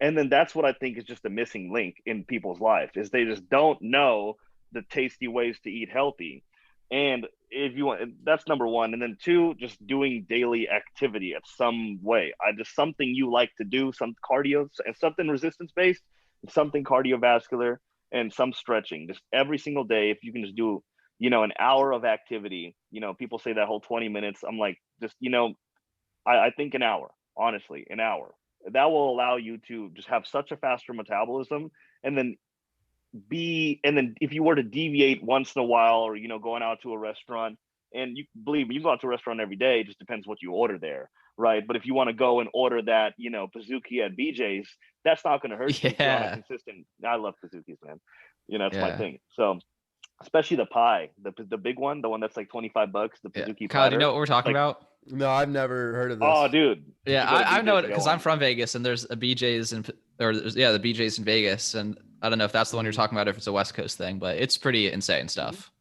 A: And then that's what I think is just a missing link in people's life is they just don't know the tasty ways to eat healthy. And if you want, that's number one. And then two, just doing daily activity at some way. Just something you like to do, some cardio and something resistance based, something cardiovascular and some stretching just every single day. If you can just do, an hour of activity, people say that whole 20 minutes. I'm like, just, I think an hour, honestly, an hour. That will allow you to just have such a faster metabolism. And then if you were to deviate once in a while or, going out to a restaurant, and you believe me, you go out to a restaurant every day, it just depends what you order there. right? But if you want to go and order that, you know, Pizookie at BJ's, that's not going to hurt you if you're on a
C: Yeah.
A: consistent. I love Pizookies, man. You know, that's my
C: Yeah.
A: thing. So especially the pie, the big one, the one that's like $25, the
C: Yeah.
A: Pizookie
C: Kyle, do you know
A: platter.
C: what we're
A: It's
C: talking
A: like,
C: about?
B: No, I've never heard of
A: oh,
B: this.
A: dude, you
C: Yeah,
A: should go to
C: I know
A: BJ's
C: it
A: and get
C: because I'm
A: one.
C: from Vegas and there's a BJ's the BJ's in Vegas, and I don't know if that's the one you're talking about, or if it's a West Coast thing, but it's pretty insane stuff.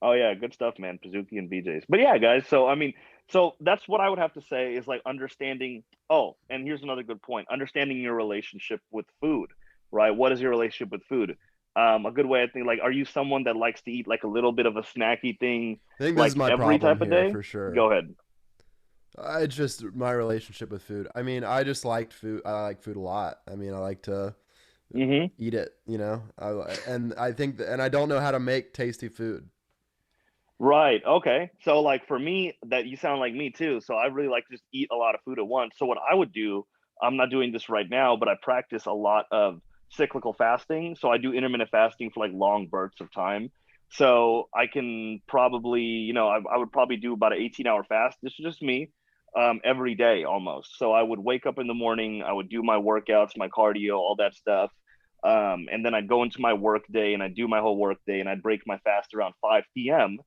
A: Oh yeah, good stuff, man. Pizookie and BJ's. But yeah, guys. So I mean, so that's what I would have to say is like understanding. Oh, and here's another good point: understanding your relationship with food. Right? What is your relationship with food? A good way I think like, are you someone that likes to eat like a little bit of a snacky thing,
B: I think this is
A: like
B: my
A: every
B: problem
A: type of
B: here
A: day?
B: for sure.
A: Go ahead.
B: I just my relationship with food. I mean, I just liked food. I like food a lot. I mean, I like to
A: Mm-hmm.
B: eat it. You know, and I think and I don't know how to make tasty food.
A: Right. Okay. So like for me, that you sound like me too. So I really like to just eat a lot of food at once. So what I would do, I'm not doing this right now, but I practice a lot of cyclical fasting. So I do intermittent fasting for like long bursts of time. So I can probably, you know, I would probably do about an 18-hour fast. This is just me, every day almost. So I would wake up in the morning, I would do my workouts, my cardio, all that stuff. And then I'd go into my work day and I'd do my whole work day and I'd break my fast around 5 p.m.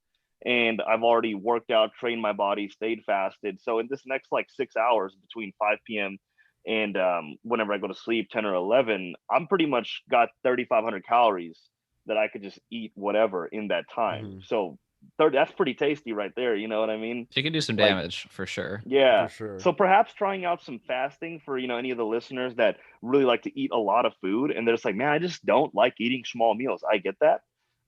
A: And I've already worked out, trained my body, stayed fasted. So in this next like 6 hours between 5 p.m. and whenever I go to sleep, 10 or 11, I'm pretty much got 3,500 calories that I could just eat whatever in that time.
B: Hmm.
A: So that's pretty tasty right there. You know what I mean?
C: You can do some
A: Like,
C: damage for sure.
B: For
A: yeah.
B: sure.
A: So perhaps trying out some fasting for, you know, any of the listeners that really like to eat a lot of food and they're just like, man, I just don't like eating small meals. I get that.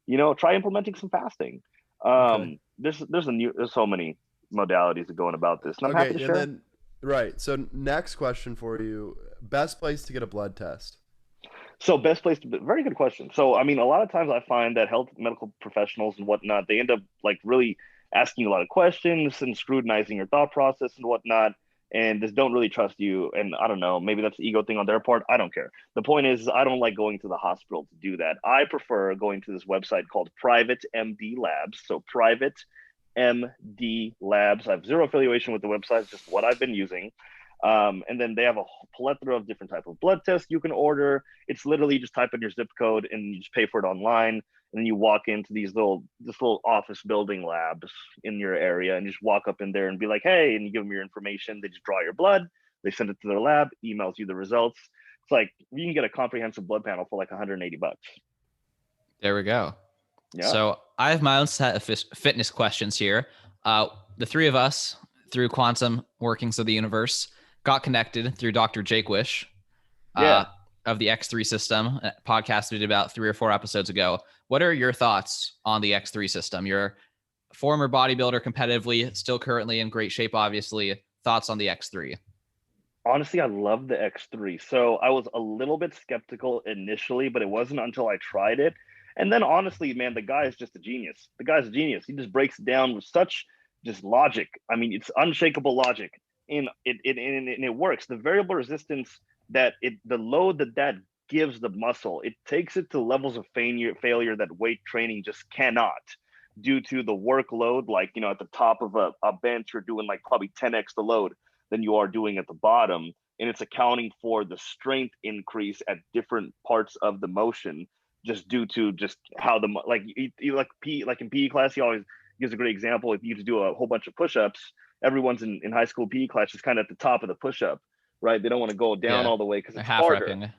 A: You know, try implementing some fasting.
B: Okay.
A: There's so many modalities of going about this, and I'm happy
B: Okay,
A: to
B: and
A: share.
B: then right. So next question for you: best place to get a blood test?
A: So best place to very good question. So I mean, a lot of times I find that health medical professionals and whatnot, they end up like really asking a lot of questions and scrutinizing your thought process and whatnot, and just don't really trust you. And I don't know, maybe that's the ego thing on their part. I don't care. The point is, I don't like going to the hospital to do that. I prefer going to this website called Private MD Labs. So Private MD Labs. I have zero affiliation with the website, it's just what I've been using. And then they have a plethora of different type of blood tests you can order. It's literally just type in your zip code and you just pay for it online. And then you walk into this little office building labs in your area and you just walk up in there and be like, hey, and you give them your information. They just draw your blood. They send it to their lab, emails you the results. It's like you can get a comprehensive blood panel for like 180 bucks.
C: There we go.
A: Yeah.
C: So I have my own set of fitness questions here. The three of us, through quantum workings of the universe, got connected through Dr. Jake Wish
A: Yeah.
C: of the X3 system, a podcast we did about 3 or 4 episodes ago. What are your thoughts on the X3 system? You're a former bodybuilder competitively, still currently in great shape, obviously. Thoughts on the X3?
A: Honestly, I love the X3. So I was a little bit skeptical initially, but it wasn't until I tried it. And then honestly, man, the guy is just a genius. The guy's a genius. He just breaks it down with such just logic. I mean, it's unshakable logic. And it works. The variable resistance the load that gives the muscle, it takes it to levels of failure that weight training just cannot due to the workload. Like, you know, at the top of a bench, you're doing like probably 10x the load than you are doing at the bottom. And it's accounting for the strength increase at different parts of the motion just due to just how like in PE class, he always gives a great example. If you just do a whole bunch of push-ups, everyone's in high school PE class is kind of at the top of the push-up, right? They don't want to go down
C: Yeah,
A: all the way because
C: they're
A: it's
C: half
A: harder.
C: repping.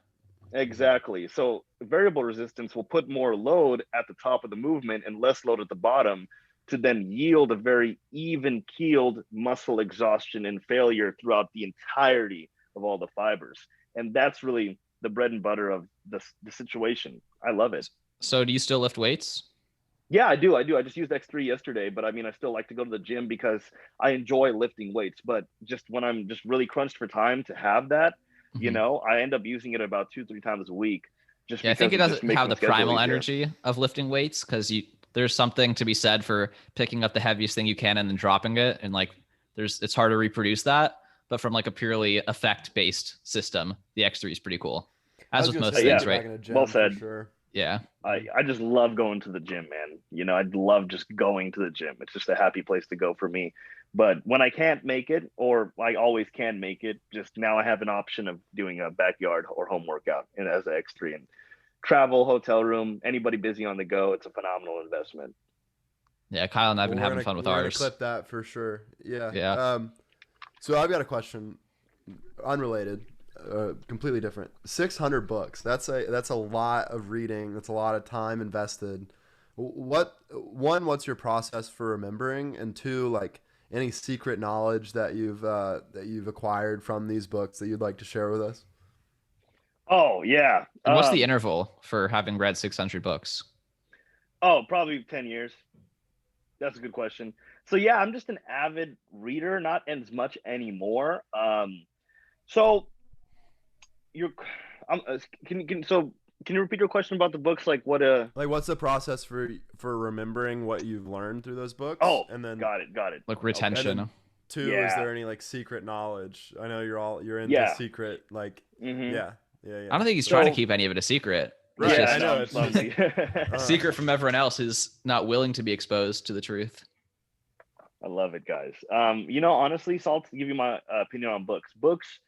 A: Exactly. So variable resistance will put more load at the top of the movement and less load at the bottom to then yield a very even keeled muscle exhaustion and failure throughout the entirety of all the fibers. And that's really the bread and butter of the situation. I love it.
C: So do you still lift weights?
A: Yeah, I do. I just used X3 yesterday, but I mean, I still like to go to the gym because I enjoy lifting weights. But just when I'm just really crunched for time to have that, you
C: Mm-hmm.
A: know, I end up using it about 2, 3 times a week just
C: Yeah, I think
A: because
C: it
A: it just
C: doesn't
A: makes
C: have
A: my
C: the
A: schedule
C: primal
A: easier.
C: energy of lifting weights because there's something to be said for picking up the heaviest thing you can and then dropping it, and like it's hard to reproduce that. But from like a purely effect based system, the X3 is pretty cool.
B: I
C: As
B: was
C: with
B: gonna
C: most
B: say, I need to
C: things,
B: get
C: right?
B: back in a
A: Well
B: gym for
A: said.
B: sure.
C: Yeah.
A: I just love going to the gym, man. You know, I love just going to the gym. It's just a happy place to go for me. But when I can't make it, or I always can make it, just now I have an option of doing a backyard or home workout and as an X3 and travel, hotel room, anybody busy on the go. It's a phenomenal investment.
C: Yeah, Kyle and I've
B: Well,
C: been having fun with
B: we're gonna
C: ours.
B: clip that for sure. Yeah.
C: Yeah.
B: So I've got a question, unrelated, completely different. 600 books. That's a lot of reading. That's a lot of time invested. What's your process for remembering, and two, like any secret knowledge that you've acquired from these books that you'd like to share with us?
A: Oh yeah.
C: And what's the interval for having read 600 books?
A: Oh, probably 10 years. That's a good question. So yeah, I'm just an avid reader, not as much anymore. So you're, can you repeat your question about the books? Like what
B: Like, what's the process for remembering what you've learned through those books?
A: Oh,
B: And then
A: got it.
C: Like
A: Okay.
C: retention.
B: And then two, is
A: Yeah.
B: there any like secret knowledge? I know you're into
A: Yeah.
B: secret, like
A: Mhm.
B: yeah.
C: I don't think he's
A: So-
C: trying to keep any of it a secret.
B: Right,
C: It's
B: I
C: just
B: know,
A: I'm
B: it's
A: clumsy.
C: secret from everyone else is not willing to be exposed to the truth.
A: I love it, guys. You know, honestly, so I'll give you my opinion on books. Books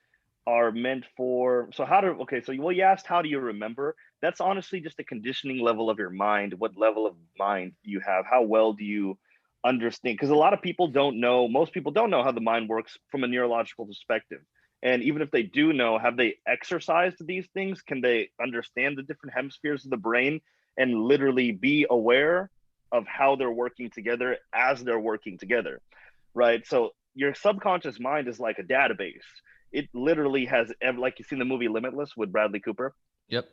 A: are meant for, so how to, okay, so you asked, how do you remember? That's honestly just a conditioning level of your mind. What level of mind do you have? How well do you understand? Because a lot of people don't know, most people don't know how the mind works from a neurological perspective. And even if they do know, have they exercised these things? Can they understand the different hemispheres of the brain and literally be aware of how they're working together as they're working together? Right. So your subconscious mind is like a database. It literally has, like you see in the movie Limitless with Bradley Cooper.
C: Yep.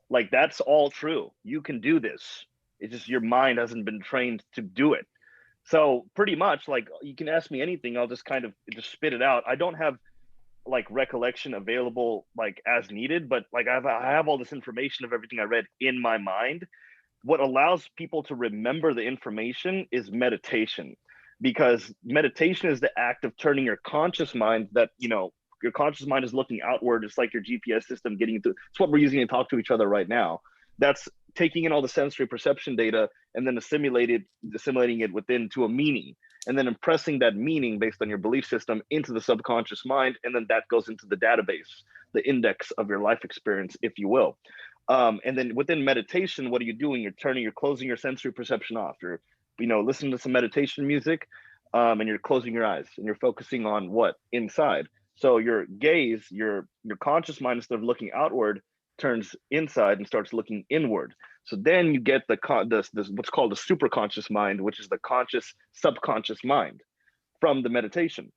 A: Like that's all true. You can do this. It's just your mind hasn't been trained to do it. So pretty much, like, you can ask me anything, I'll just kind of just spit it out. I don't have like recollection available like as needed, but like I have all this information of everything I read in my mind. What allows people to remember the information is meditation, because meditation is the act of turning your conscious mind, that, you know, your conscious mind is looking outward. It's like your GPS system getting through. It's what we're using to talk to each other right now. That's taking in all the sensory perception data and then assimilating it within to a meaning, and then impressing that meaning based on your belief system into the subconscious mind, and then that goes into the database, the index of your life experience, if you will. And then within meditation, what are you doing? You're closing your sensory perception off. You're, you know, listening to some meditation music, and you're closing your eyes and you're focusing on what inside. So your gaze, your conscious mind, instead of looking outward, turns inside and starts looking inward. So then you get this what's called the superconscious mind, which is the conscious subconscious mind from the meditation.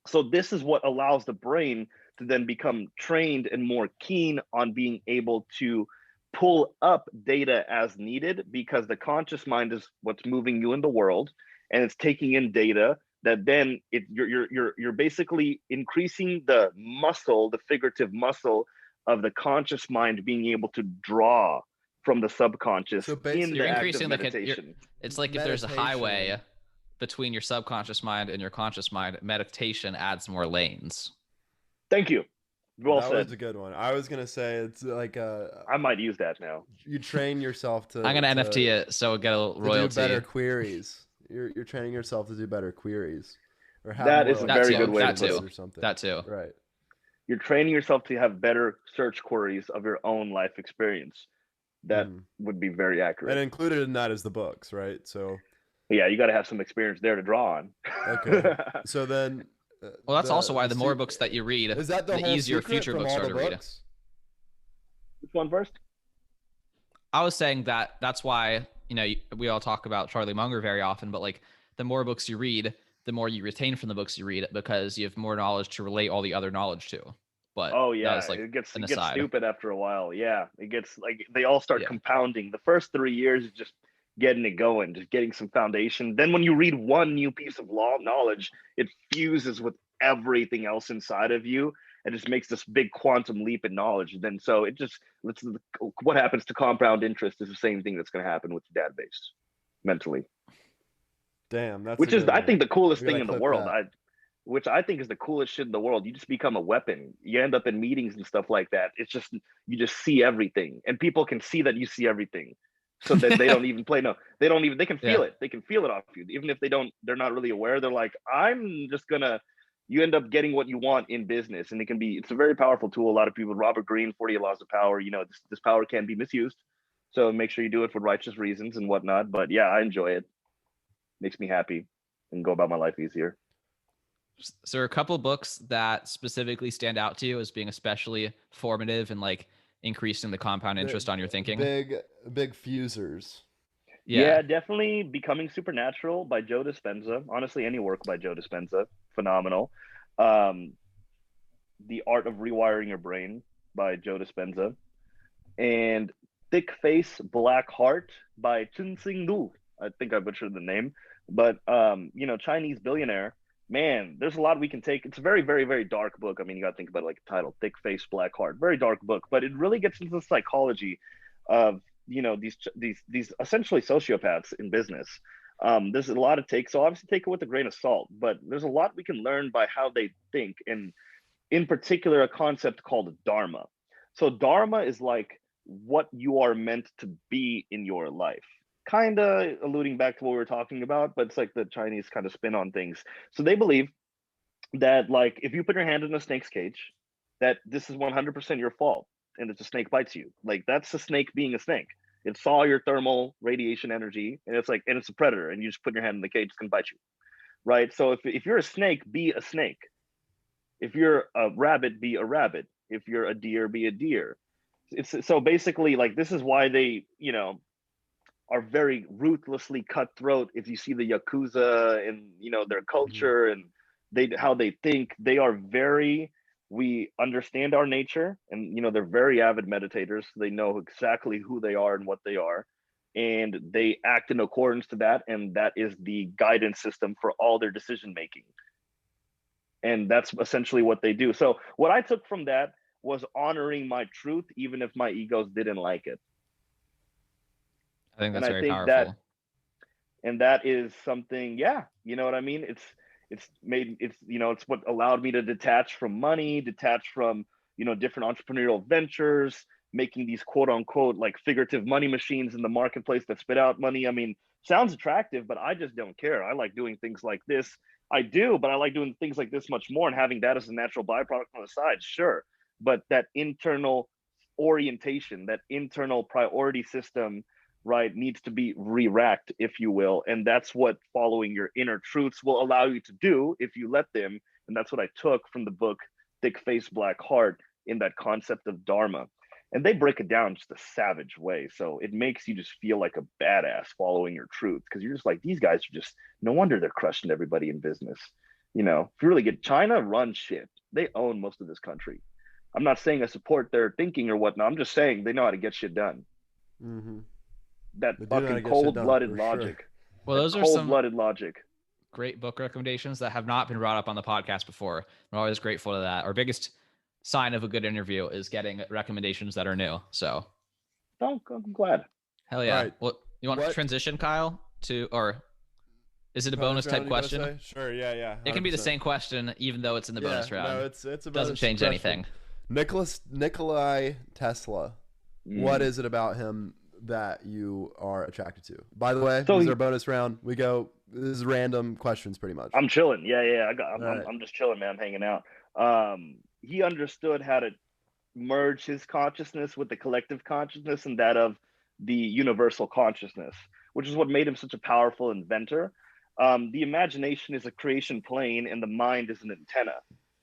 A: So this is what allows the brain to then become trained and more keen on being able to pull up data as needed, because the conscious mind is what's moving you in the world, and it's taking in data that then you're basically increasing the muscle, the figurative muscle of the conscious mind being able to draw from the subconscious
B: So
A: in the
C: You're
A: act of
C: increasing
A: meditation.
C: it's like if there's a highway
B: Meditation.
C: between your subconscious mind and your conscious mind, meditation adds more lanes.
A: Thank you. Well
B: That
A: said.
B: was a good one. I was gonna say it's like
A: I might use that now.
B: you train yourself to.
C: I'm gonna NFT it so get a
B: to do
C: royalty.
B: better queries. You're training yourself to do better queries, or have
A: That
B: more,
A: is a
B: like,
A: very
C: too,
A: good way to
C: that
A: put
C: too.
A: it.
B: or something.
C: That too.
B: Right.
A: You're training yourself to have better search queries of your own life experience. That would be very accurate.
B: And included in that is the books, right? So
A: Yeah, you got to have some experience there to draw on.
B: okay. So then.
C: Well, that's also why the more books that you read,
B: is that the whole
C: easier
B: secret
C: future
B: from
C: books
B: all
C: are
B: the
C: to read.
B: books?
A: Which one first?
C: I was saying that's why, you know, we all talk about Charlie Munger very often, but like the more books you read, the more you retain from the books you read, because you have more knowledge to relate all the other knowledge to. But
A: Oh yeah,
C: like
A: it gets
C: an
A: it gets
C: aside.
A: stupid after a while. Yeah, it gets like they all start
C: Yeah.
A: compounding. The first 3 years is just getting it going, just getting some foundation. Then when you read one new piece of law knowledge, it fuses with everything else inside of you and just makes this big quantum leap in knowledge. And then so it just what happens to compound interest is the same thing that's going to happen with the database mentally.
B: Damn, that's
A: Which
B: a
A: is
B: good
A: I
B: one.
A: think the coolest
B: We
A: thing
B: gotta
A: in the
B: clip
A: world.
B: that.
A: which I think is the coolest shit in the world. You just become a weapon. You end up in meetings and stuff like that. It's just, you just see everything, and people can see that you see everything. So then they don't even play. No, they don't even, they can
C: Yeah.
A: feel it. They can feel it off you. Even if they're not really aware. They're like, I'm just gonna, you end up getting what you want in business. And it's a very powerful tool. A lot of people, Robert Greene, 48 Laws of Power, this power can be misused. So make sure you do it for righteous reasons and whatnot. But yeah, I enjoy it. Makes me happy and go about my life easier.
C: So there are a couple books that specifically stand out to you as being especially formative and like increasing the compound interest on your thinking.
B: Big fusers.
A: Yeah, definitely Becoming Supernatural by Joe Dispenza. Honestly, any work by Joe Dispenza, phenomenal. Um, The Art of Rewiring Your Brain by Joe Dispenza. And Thick Face, Black Heart by Chun Sing Du. I think I butchered the name. But, Chinese billionaire. Man, there's a lot we can take. It's a very, very, very dark book. I mean, you got to think about it like the title, Thick Face, Black Heart. Very dark book, but it really gets into the psychology of, these essentially sociopaths in business. There's a lot to take. So obviously take it with a grain of salt, but there's a lot we can learn by how they think. And in particular, a concept called dharma. So dharma is like what you are meant to be in your life, kind of alluding back to what we were talking about, but it's like the Chinese kind of spin on things. So they believe that, like, if you put your hand in a snake's cage, that this is 100% your fault, and if the snake bites you, like, that's the snake being a snake. It saw your thermal radiation energy, and it's a predator, and you just put your hand in the cage, it's gonna bite you, right? So if you're a snake, be a snake. If you're a rabbit, be a rabbit. If you're a deer, be a deer. It's so basically, like, this is why they, are very ruthlessly cutthroat. If you see the Yakuza and, their culture and how they think, they are we understand our nature, and, they're very avid meditators. They know exactly who they are and what they are, and they act in accordance to that. And that is the guidance system for all their decision making. And that's essentially what they do. So what I took from that was honoring my truth, even if my egos didn't like it.
C: I think that's
A: And I
C: very
A: think
C: powerful.
A: that is something, yeah, you know what I mean? It's what allowed me to detach from money, detach from, different entrepreneurial ventures, making these quote unquote like figurative money machines in the marketplace that spit out money. I mean, sounds attractive, but I just don't care. I like doing things like this. I do, but I like doing things like this much more, and having that as a natural byproduct on the side, sure. But that internal orientation, that internal priority system, right, needs to be re-racked, if you will. And that's what following your inner truths will allow you to do if you let them. And that's what I took from the book Thick Face, Black Heart, in that concept of dharma. And they break it down just a savage way. So it makes you just feel like a badass following your truth, because you're just like, these guys are just, no wonder they're crushing everybody in business. If you really get, China runs shit. They own most of this country. I'm not saying I support their thinking or whatnot. I'm just saying they know how to get shit done.
B: Mm-hmm.
A: That fucking cold-blooded logic.
B: Sure.
C: Well, those are
A: cold-blooded logic.
C: Great book recommendations that have not been brought up on the podcast before. I'm always grateful to that. Our biggest sign of a good interview is getting recommendations that are new. So,
A: I'm glad.
C: Hell yeah.
B: Right.
C: Well, you want to transition, Kyle, or is it a bonus type question?
B: Sure. Yeah. 100%.
C: It can be the same question, even though it's in the bonus round.
B: No, it's a bonus.
C: Doesn't change anything.
B: Nikolai Tesla. What is it about him that you are attracted to? By the way, this is our bonus round. This is random questions, pretty much.
A: I'm chilling. Yeah. I'm just chilling, man. I'm hanging out. He understood how to merge his consciousness with the collective consciousness and that of the universal consciousness, which is what made him such a powerful inventor. The imagination is a creation plane, and the mind is an antenna.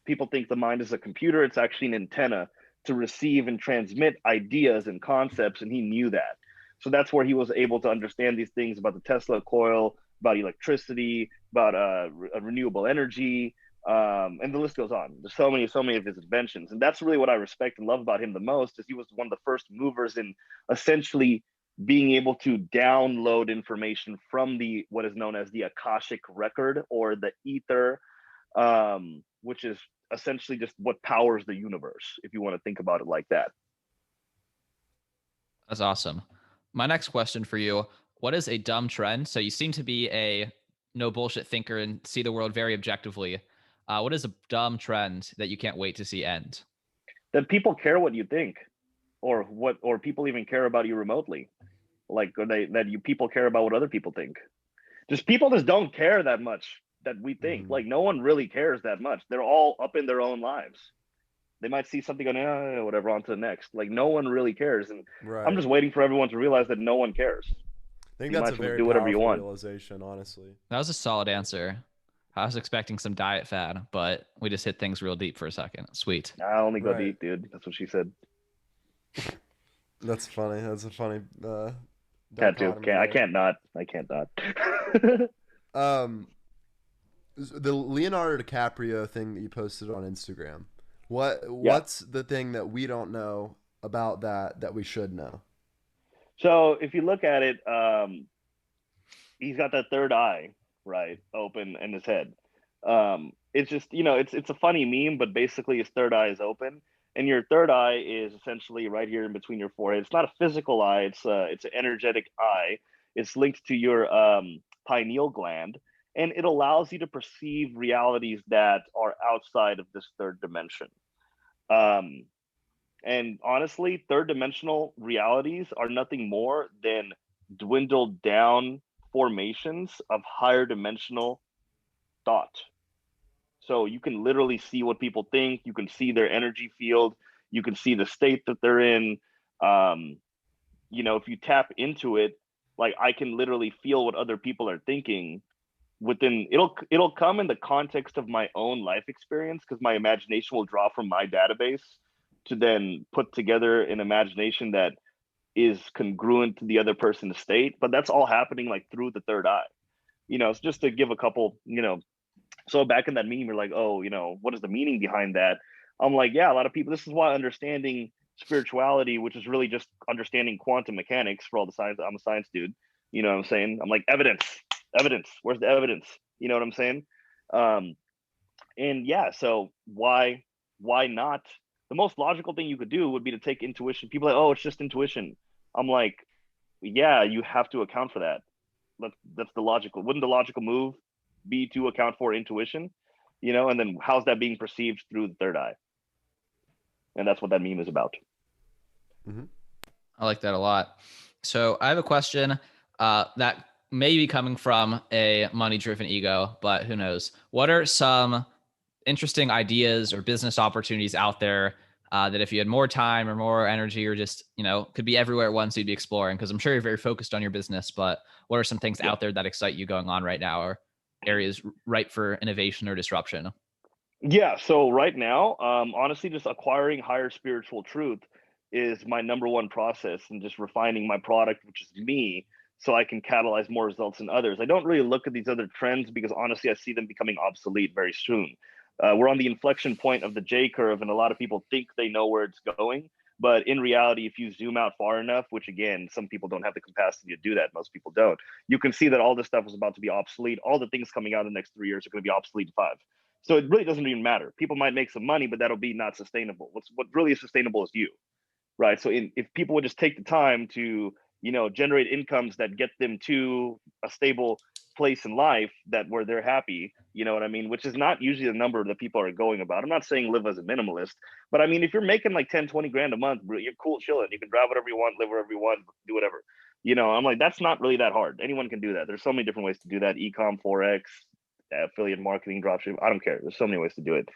A: People think the mind is a computer. It's actually an antenna to receive and transmit ideas and concepts, and he knew that. So that's where he was able to understand these things about the Tesla coil, about electricity, about renewable energy, and the list goes on. There's so many of his inventions, and that's really what I respect and love about him the most. Is he was one of the first movers in essentially being able to download information from what is known as the Akashic record, or the ether, which is essentially just what powers the universe, if you want to think about it like that.
C: That's awesome. My next question for you: what is a dumb trend? So you seem to be a no bullshit thinker and see the world very objectively. What is a dumb trend that you can't wait to see end?
A: That people care what you think, or people even care about you remotely. Like, or that you people care about what other people think. Just people just don't care that much that we think.
B: Mm,
A: Like, no one really cares that much. They're all up in their own lives. They might see something on, whatever, on to the next. Like, no one really cares. And I'm
B: right.
A: just waiting for everyone to realize that no one cares.
B: I think
A: You might
B: that's a
A: as well just
B: very
A: do whatever you
B: powerful
A: want.
B: realization, honestly.
C: That was a solid answer. I was expecting some diet fad, but we just hit things real deep for a second. Sweet.
A: I only go
B: Right.
A: deep, dude. That's what she said.
B: That's funny. That's a funny
A: Had to.
B: dichotomy
A: Can't. I
B: there.
A: can't not. I can't not.
B: Um, the Leonardo DiCaprio thing that you posted on Instagram.
A: Yeah.
B: What's the thing that we don't know about that we should know?
A: So if you look at it, he's got that third eye, right, open in his head. It's just, it's a funny meme, but basically his third eye is open, and your third eye is essentially right here in between your forehead. It's not a physical eye; it's an energetic eye. It's linked to your pineal gland, and it allows you to perceive realities that are outside of this third dimension. Um, and honestly, third dimensional realities are nothing more than dwindled down formations of higher dimensional thought. So you can literally see what people think, you can see their energy field, you can see the state that they're in. Um, if you tap into it, like, I can literally feel what other people are thinking within. It'll come in the context of my own life experience, because my imagination will draw from my database to then put together an imagination that is congruent to the other person's state. But that's all happening like through the third eye. It's just to give a couple. So back in that meme, you're like, oh, what is the meaning behind that? I'm like, yeah, a lot of people. This is why understanding spirituality, which is really just understanding quantum mechanics for all the science. I'm a science dude. You know what I'm saying? I'm like, evidence, evidence. Where's the evidence? You know what I'm saying? Um, and yeah, so why not? The most logical thing you could do would be to take intuition. People are like, oh, it's just intuition. I'm like, yeah, you have to account for that. That's the logical. Wouldn't the logical move be to account for intuition? And then how's that being perceived through the third eye? And that's what that meme is about.
B: Mm-hmm.
C: I like that a lot. So I have a question that may be coming from a money-driven ego, but who knows? What are some interesting ideas or business opportunities out there that if you had more time or more energy, or just, could be everywhere at once, you'd be exploring? Because I'm sure you're very focused on your business, but what are some things
A: Yeah.
C: out there that excite you going on right now, or areas ripe for innovation or disruption?
A: Yeah. So right now, honestly, just acquiring higher spiritual truth is my number one process, and just refining my product, which is me, so I can catalyze more results in others. I don't really look at these other trends, because honestly, I see them becoming obsolete very soon. We're on the inflection point of the J curve, and a lot of people think they know where it's going. But in reality, if you zoom out far enough, which again, some people don't have the capacity to do that, most people don't, you can see that all this stuff is about to be obsolete. All the things coming out in the next 3 years are going to be obsolete in 5. So it really doesn't even matter. People might make some money, but that'll be not sustainable. What really is sustainable is you, right? So if people would just take the time to, generate incomes that get them to a stable place in life, that where they're happy, you know what I mean? Which is not usually the number that people are going about. I'm not saying live as a minimalist, but I mean, if you're making like 10, 20 grand a month, you're cool chilling. You can drive whatever you want, live wherever you want, do whatever. I'm like, that's not really that hard. Anyone can do that. There's so many different ways to do that. Ecom, Forex, affiliate marketing, dropshipping. I don't care. There's so many ways to do it.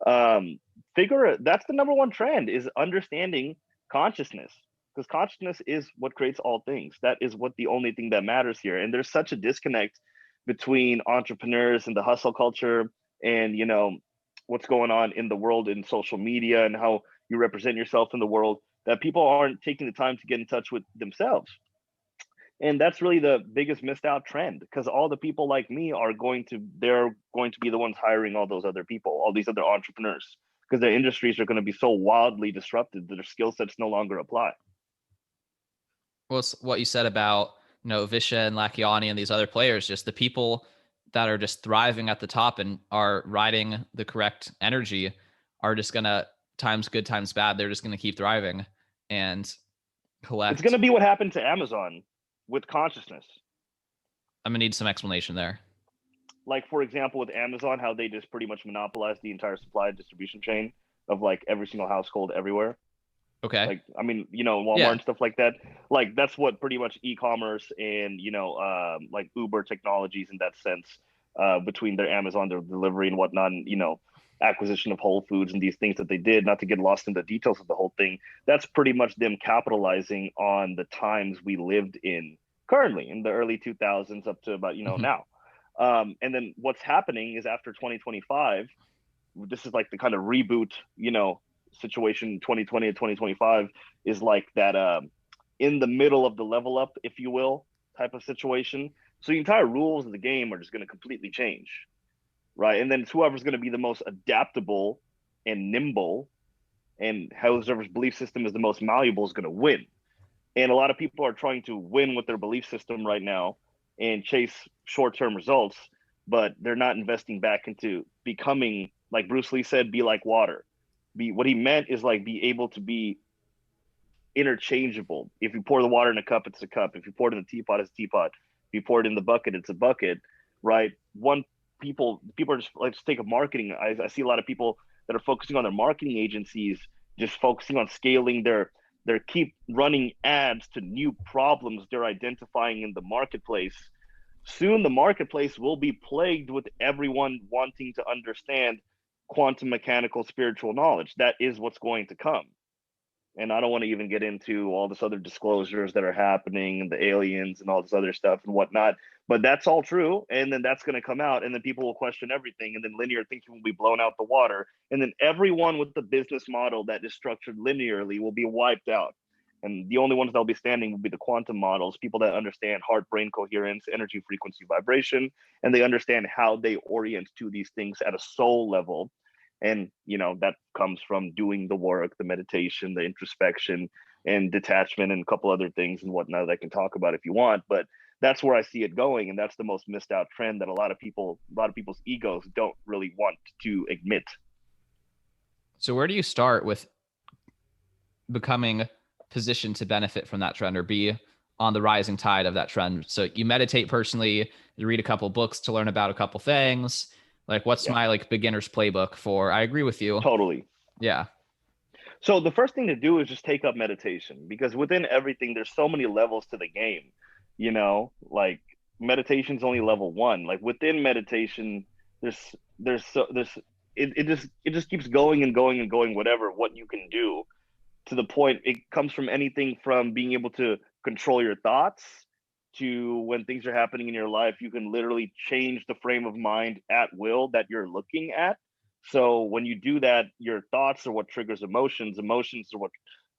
A: That's the number one trend, is understanding consciousness, because consciousness is what creates all things. That is what the only thing that matters here. And there's such a disconnect between entrepreneurs and the hustle culture, and what's going on in the world, in social media, and how you represent yourself in the world, that people aren't taking the time to get in touch with themselves. And that's really the biggest missed out trend, because all the people like me they're going to be the ones hiring all those other people, all these other entrepreneurs, because their industries are going to be so wildly disrupted that their skill sets no longer apply.
C: Well, it's what you said about, Visha and Lakiani and these other players, just the people that are just thriving at the top and are riding the correct energy are just gonna, times good, times bad, they're just gonna keep thriving and
A: It's going to
C: collect.
A: be what happened to Amazon with consciousness.
C: I'm gonna need some explanation there.
A: like for example with Amazon, how they just pretty much monopolize the entire supply and distribution chain of like every single household everywhere.
C: Okay.
A: Like, I mean, Walmart
C: Yeah.
A: and stuff like that. Like that's what pretty much e-commerce and like Uber technologies in that sense, between their Amazon, their delivery and whatnot, and acquisition of Whole Foods and these things that they did. Not to get lost in the details of the whole thing, that's pretty much them capitalizing on the times we lived in currently in the early 2000s up to about
C: Mhm.
A: now. And then what's happening is after 2025, this is like the kind of reboot, situation 2020 and 2025 is like that in the middle of the level up, if you will, type of situation. So the entire rules of the game are just going to completely change, right? And then it's whoever's going to be the most adaptable and nimble and whoever's belief system is the most malleable is going to win. And a lot of people are trying to win with their belief system right now and chase short-term results, but they're not investing back into becoming, like Bruce Lee said, be like water. Be what he meant is like be able to be interchangeable. If you pour the water in a cup, it's a cup. If you pour it in the teapot, it's a teapot. If you pour it in the bucket, it's a bucket, right? People are just like, just think of marketing. I see a lot of people that are focusing on their marketing agencies, just focusing on scaling their keep running ads to new problems they're identifying in the marketplace. Soon the marketplace will be plagued with everyone wanting to understand quantum mechanical spiritual knowledge. That is what's going to come. And I don't want to even get into all this other disclosures that are happening and the aliens and all this other stuff and whatnot. But that's all true. And then that's going to come out and then people will question everything. And then linear thinking will be blown out the water. And then everyone with the business model that is structured linearly will be wiped out. And the only ones that'll be standing will be the quantum models, people that understand heart brain coherence, energy, frequency, vibration, and they understand how they orient to these things at a soul level. And that comes from doing the work, the meditation, the introspection, and detachment, and a couple other things and whatnot that I can talk about if you want. But that's where I see it going, and that's the most missed out trend that a lot of people's egos don't really want to admit.
C: So where do you start with becoming positioned to benefit from that trend or be on the rising tide of that trend? So you meditate personally, you read a couple books to learn about a couple things. Like, what's
A: Yeah,
C: my like beginner's playbook for? I agree with you.
A: totally.
C: Yeah.
A: So the first thing to do is just take up meditation, because within everything there's so many levels to the game. Like meditation's only level one. Like within meditation, there's it just keeps going and going and going, whatever what you can do, to the point it comes from anything from being able to control your thoughts to when things are happening in your life, you can literally change the frame of mind at will that you're looking at. So when you do that, your thoughts are what triggers emotions. Emotions are what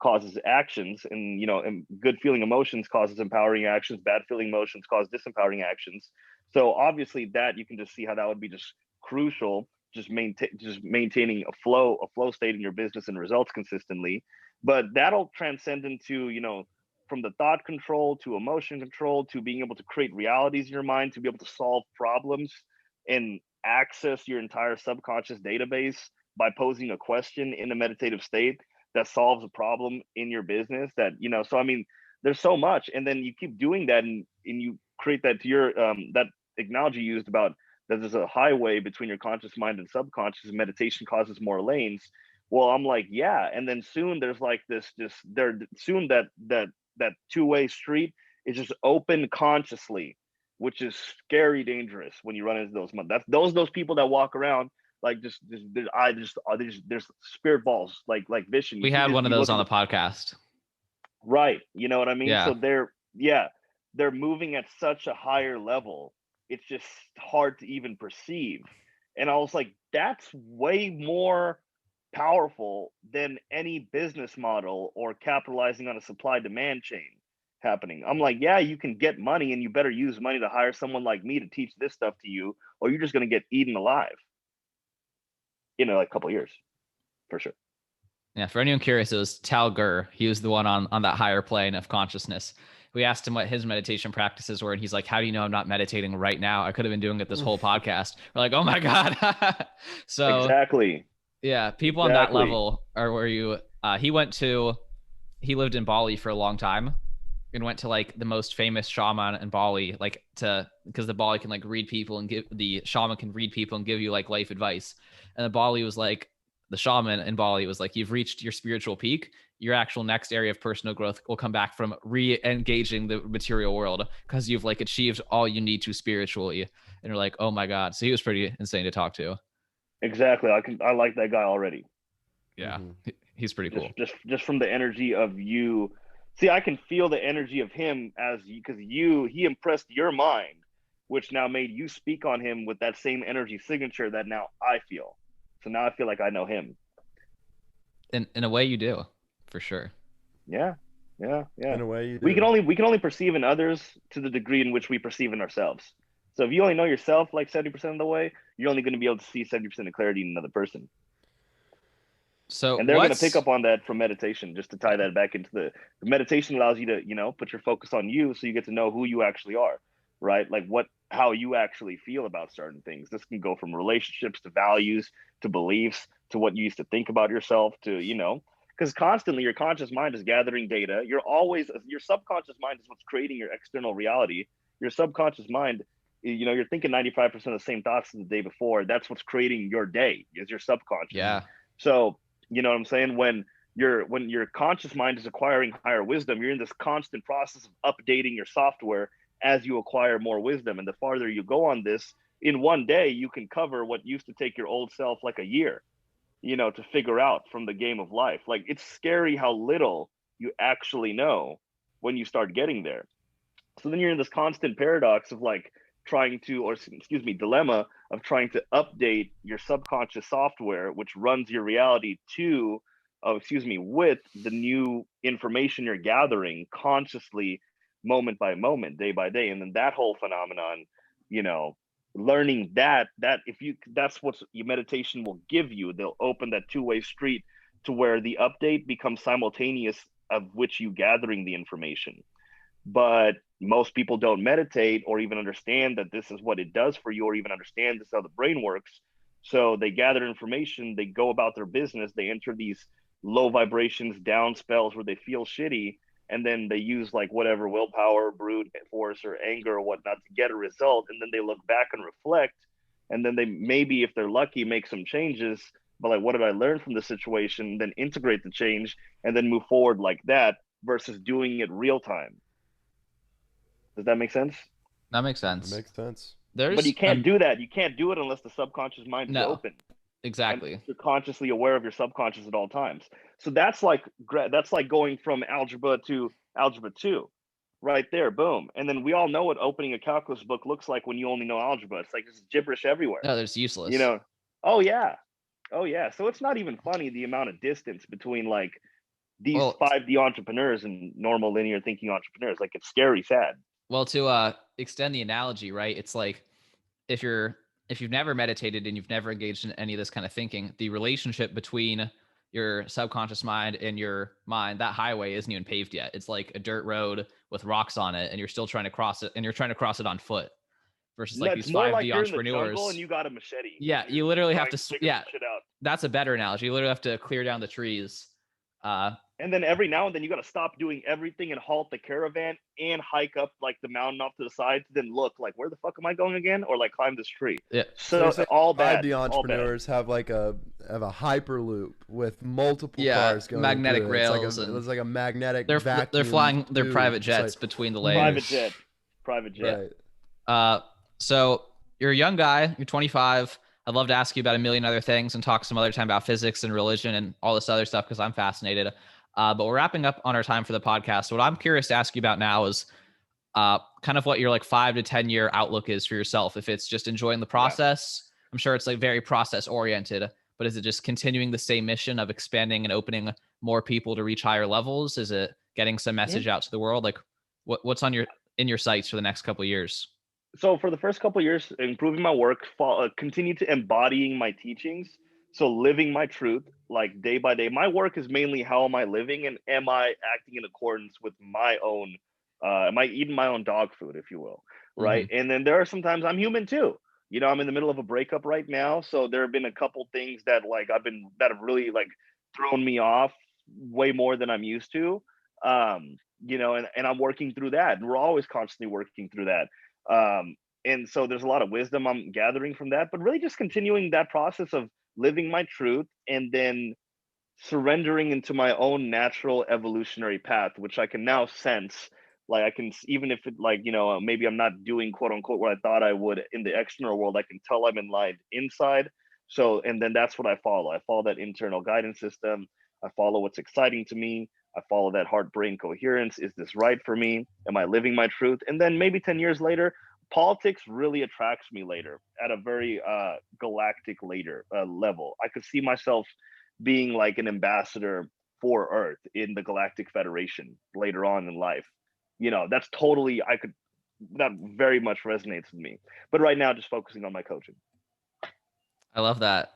A: causes actions, and good feeling emotions causes empowering actions. Bad feeling emotions cause disempowering actions. So obviously that you can just see how that would be just crucial, just maintaining a flow state in your business and results consistently. But that'll transcend into from the thought control to emotion control to being able to create realities in your mind, to be able to solve problems and access your entire subconscious database by posing a question in a meditative state that solves a problem in your business. So I mean, there's so much. And then you keep doing that, and you create that to your that analogy used about that there's a highway between your conscious mind and subconscious. Meditation causes more lanes. Well, I'm like, yeah. And then soon there's like this just there soon that two-way street is just open consciously, which is scary dangerous when you run into those people that walk around like just there's spirit balls like vision.
C: We had one of
A: You
C: those
A: look
C: on
A: at
C: the podcast.
A: right, you know what I mean?
C: Yeah.
A: So they're moving at such a higher level, it's just hard to even perceive. And I was like, that's way more powerful than any business model or capitalizing on a supply demand chain happening. I'm like, yeah, you can get money, and you better use money to hire someone like me to teach this stuff to you, or you're just going to get eaten alive in like a couple of years, for sure.
C: Yeah. For anyone curious, it was Tal Gur. He was the one on that higher plane of consciousness. We asked him what his meditation practices were, and he's like, how do you know I'm not meditating right now? I could have been doing it this whole podcast. We're like, oh my God. So
A: Exactly.
C: yeah, people on that level are where he lived in Bali for a long time. and went to like the most famous shaman in Bali, like because the Bali can like read people and the shaman can read people and give you like life advice. And the Bali was like, the shaman in Bali was like, you've reached your spiritual peak. Your actual next area of personal growth will come back from re-engaging the material world because you've like achieved all you need to spiritually. And you're like, oh my God. So he was pretty insane to talk to.
A: Exactly. I like that guy already.
C: Yeah. He's pretty cool.
A: Just from the energy of you. See, I can feel the energy of him as because he impressed your mind, which now made you speak on him with that same energy signature that now I feel. So now I feel like I know him.
C: In a way you do, for sure.
A: Yeah.
B: In a way you do.
A: We can only perceive in others to the degree in which we perceive in ourselves. So if you only know yourself like 70% of the way, you're only going to be able to see 70% of clarity in another person.
C: So
A: and they're going to pick up on that from meditation, just to tie that back into the meditation allows you to, put your focus on you, so you get to know who you actually are, right? Like how you actually feel about certain things. This can go from relationships to values to beliefs to what you used to think about yourself to, because constantly your conscious mind is gathering data. Your subconscious mind is what's creating your external reality. Your subconscious mind, you're thinking 95% of the same thoughts as the day before. That's what's creating your day, is your subconscious.
C: Yeah.
A: So, you know what I'm saying? When your conscious mind is acquiring higher wisdom, you're in this constant process of updating your software as you acquire more wisdom. And the farther you go on this, in one day, you can cover what used to take your old self like a year, to figure out from the game of life. Like, it's scary how little you actually know when you start getting there. So then you're in this constant paradox of like dilemma of trying to update your subconscious software, which runs your reality with the new information you're gathering consciously, moment by moment, day by day. And then that whole phenomenon, learning that's what your meditation will give you. They'll open that two-way street to where the update becomes simultaneous of which you gathering the information. But most people don't meditate or even understand that this is what it does for you, or even understand this is how the brain works. So they gather information, they go about their business, they enter these low vibrations, down spells where they feel shitty, and then they use like whatever willpower, brute force, or anger or whatnot to get a result. And then they look back and reflect, and then they maybe, if they're lucky, make some changes. But like, what did I learn from the situation? Then integrate the change and then move forward like that, versus doing it real time. Does that make sense?
C: That makes sense.
B: It makes sense.
A: But you can't do that. You can't do it unless the subconscious mind is open.
C: Exactly.
A: And you're consciously aware of your subconscious at all times. So that's like going from algebra to algebra 2, right there, boom. And then we all know what opening a calculus book looks like when you only know algebra. It's like it's gibberish everywhere.
C: No, there's useless.
A: Oh yeah. So it's not even funny the amount of distance between like these 5D entrepreneurs and normal linear thinking entrepreneurs. Like, it's scary sad.
C: Well, to extend the analogy, right? It's like if you've never meditated and you've never engaged in any of this kind of thinking, the relationship between your subconscious mind and your mind, that highway isn't even paved yet. It's like a dirt road with rocks on it, and you're still trying to cross it, and you're trying to cross it on foot. Versus like these 5D entrepreneurs.
A: And you got a machete.
C: Yeah, you literally have to. Yeah, that's a better analogy. You literally have to clear down the trees.
A: And then every now and then you got to stop doing everything and halt the caravan and hike up like the mountain off to the side to then look like, where the fuck am I going again? Or like climb this tree.
C: Yeah.
A: So all bad.
B: The entrepreneurs have like a hyperloop with multiple cars going.
C: Magnetic rails.
B: It's like a magnetic.
C: They're flying their private jets between the layers.
A: Private jet.
C: Right. So you're a young guy. You're 25. I'd love to ask you about a million other things and talk some other time about physics and religion and all this other stuff, because I'm fascinated. But we're wrapping up on our time for the podcast. So what I'm curious to ask you about now is kind of what your like 5 to 10 year outlook is for yourself. If it's just enjoying the process, I'm sure it's like very process oriented, but is it just continuing the same mission of expanding and opening more people to reach higher levels? Is it getting some message out to the world? Like what's in your sights for the next couple of years?
A: So for the first couple of years, improving my work, continue to embodying my teachings. So living my truth, like day by day. My work is mainly how am I living, and am I acting in accordance with my own, am I eating my own dog food, if you will, right? Mm-hmm. And then there are sometimes I'm human too. I'm in the middle of a breakup right now. So there have been a couple things that have really like thrown me off way more than I'm used to. and I'm working through that. And we're always constantly working through that. And so there's a lot of wisdom I'm gathering from that, but really just continuing that process of living my truth and then surrendering into my own natural evolutionary path, which I can now sense. Like I can, even if it like, maybe I'm not doing quote unquote what I thought I would in the external world, I can tell I'm in line inside. So, and then that's what I follow. I follow that internal guidance system. I follow what's exciting to me. I follow that heart brain coherence. Is this right for me? Am I living my truth? And then maybe 10 years later, politics really attracts me later at a very galactic later level. I could see myself being like an ambassador for Earth in the Galactic Federation later on in life. That's totally, that very much resonates with me. But right now, just focusing on my coaching.
C: I love that.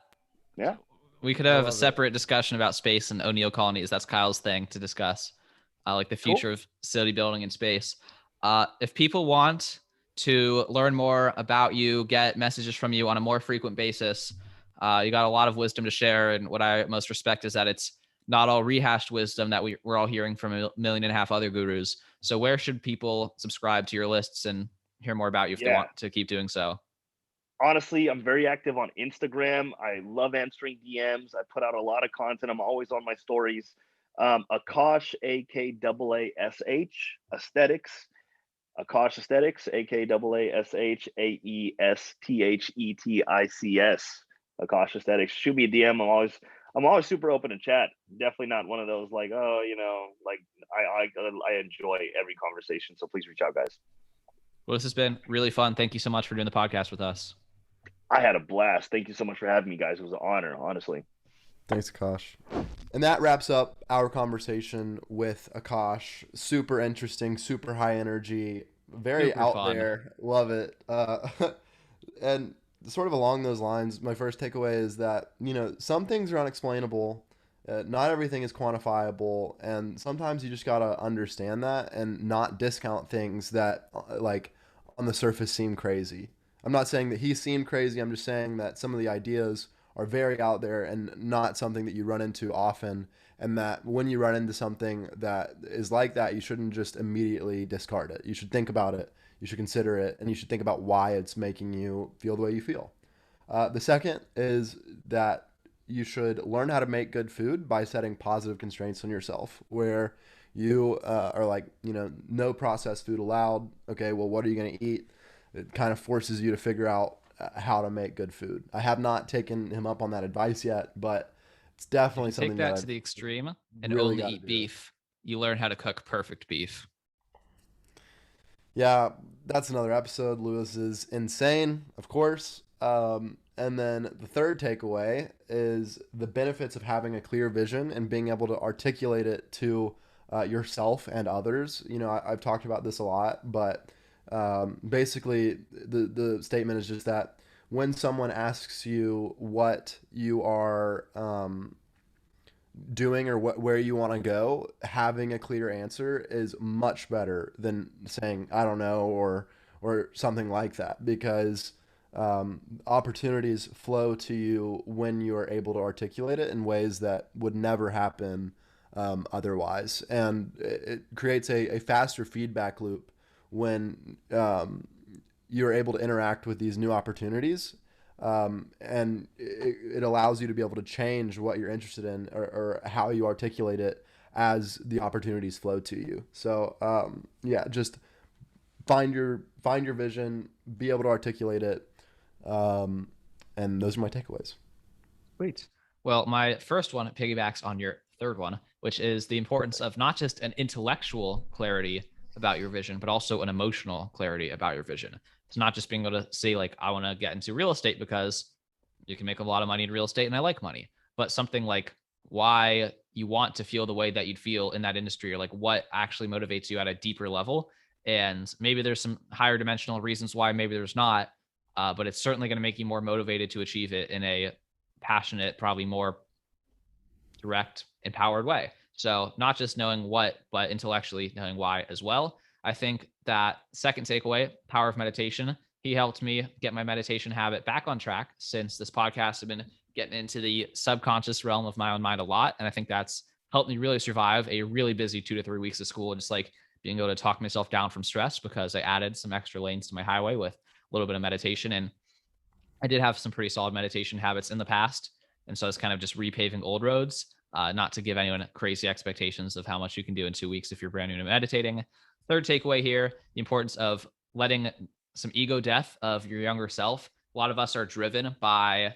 A: Yeah.
C: We could have a separate discussion about space and O'Neill colonies. That's Kyle's thing to discuss, like the future of city building in space. If people want to learn more about you, get messages from you on a more frequent basis, you got a lot of wisdom to share. And what I most respect is that it's not all rehashed wisdom that we're all hearing from 1.5 million other gurus. So where should people subscribe to your lists and hear more about you if they want to keep doing so?
A: Honestly, I'm very active on Instagram. I love answering DMs. I put out a lot of content. I'm always on my stories. Akaash, A-K-A-A-S-H, Aesthetics. Akaash Aesthetics, AKAASHAESTHETICS. Akaash Aesthetics. Shoot me a DM. I'm always super open to chat. Definitely not one of those like, I enjoy every conversation. So please reach out, guys.
C: Well, this has been really fun. Thank you so much for doing the podcast with us.
A: I had a blast. Thank you so much for having me, guys. It was an honor, honestly.
B: Thanks, Akaash. And that wraps up our conversation with Akaash. Super interesting, super high energy, very super out fun. There. Love it. And sort of along those lines, my first takeaway is that, some things are unexplainable. Not everything is quantifiable. And sometimes you just got to understand that and not discount things that, like, on the surface seem crazy. I'm not saying that he seemed crazy. I'm just saying that some of the ideas are very out there and not something that you run into often. And that when you run into something that is like that, you shouldn't just immediately discard it. You should think about it. You should consider it. And you should think about why it's making you feel the way you feel. The second is that you should learn how to make good food by setting positive constraints on yourself, where you are like, no processed food allowed. Okay, well, what are you going to eat? It kind of forces you to figure out how to make good food. I have not taken him up on that advice yet, but it's definitely something
C: that to the extreme and really only eat beef. You learn how to cook perfect beef.
B: Yeah, that's another episode. Lewis is insane, of course. And then the third takeaway is the benefits of having a clear vision and being able to articulate it to yourself and others. I've talked about this a lot, but basically the statement is just that when someone asks you what you are doing or where you want to go, having a clear answer is much better than saying I don't know or something like that, because opportunities flow to you when you are able to articulate it in ways that would never happen otherwise, and it creates a faster feedback loop when you're able to interact with these new opportunities, and it allows you to be able to change what you're interested in or how you articulate it as the opportunities flow to you. So just find your vision, be able to articulate it, and those are my takeaways.
C: Great. Well, my first one piggybacks on your third one, which is the importance of not just an intellectual clarity about your vision, but also an emotional clarity about your vision. It's not just being able to say like, I want to get into real estate because you can make a lot of money in real estate and I like money, but something like why you want to feel the way that you'd feel in that industry, or like what actually motivates you at a deeper level. And maybe there's some higher dimensional reasons why, maybe there's not, but it's certainly going to make you more motivated to achieve it in a passionate, probably more direct, empowered way. So not just knowing what, but intellectually knowing why as well. I think that second takeaway, power of meditation. He helped me get my meditation habit back on track since this podcast has been getting into the subconscious realm of my own mind a lot. And I think that's helped me really survive a really busy 2 to 3 weeks of school, and just like being able to talk myself down from stress because I added some extra lanes to my highway with a little bit of meditation. And I did have some pretty solid meditation habits in the past. And so it's kind of just repaving old roads, not to give anyone crazy expectations of how much you can do in 2 weeks if you're brand new to meditating. Third takeaway here, the importance of letting some ego death of your younger self. A lot of us are driven by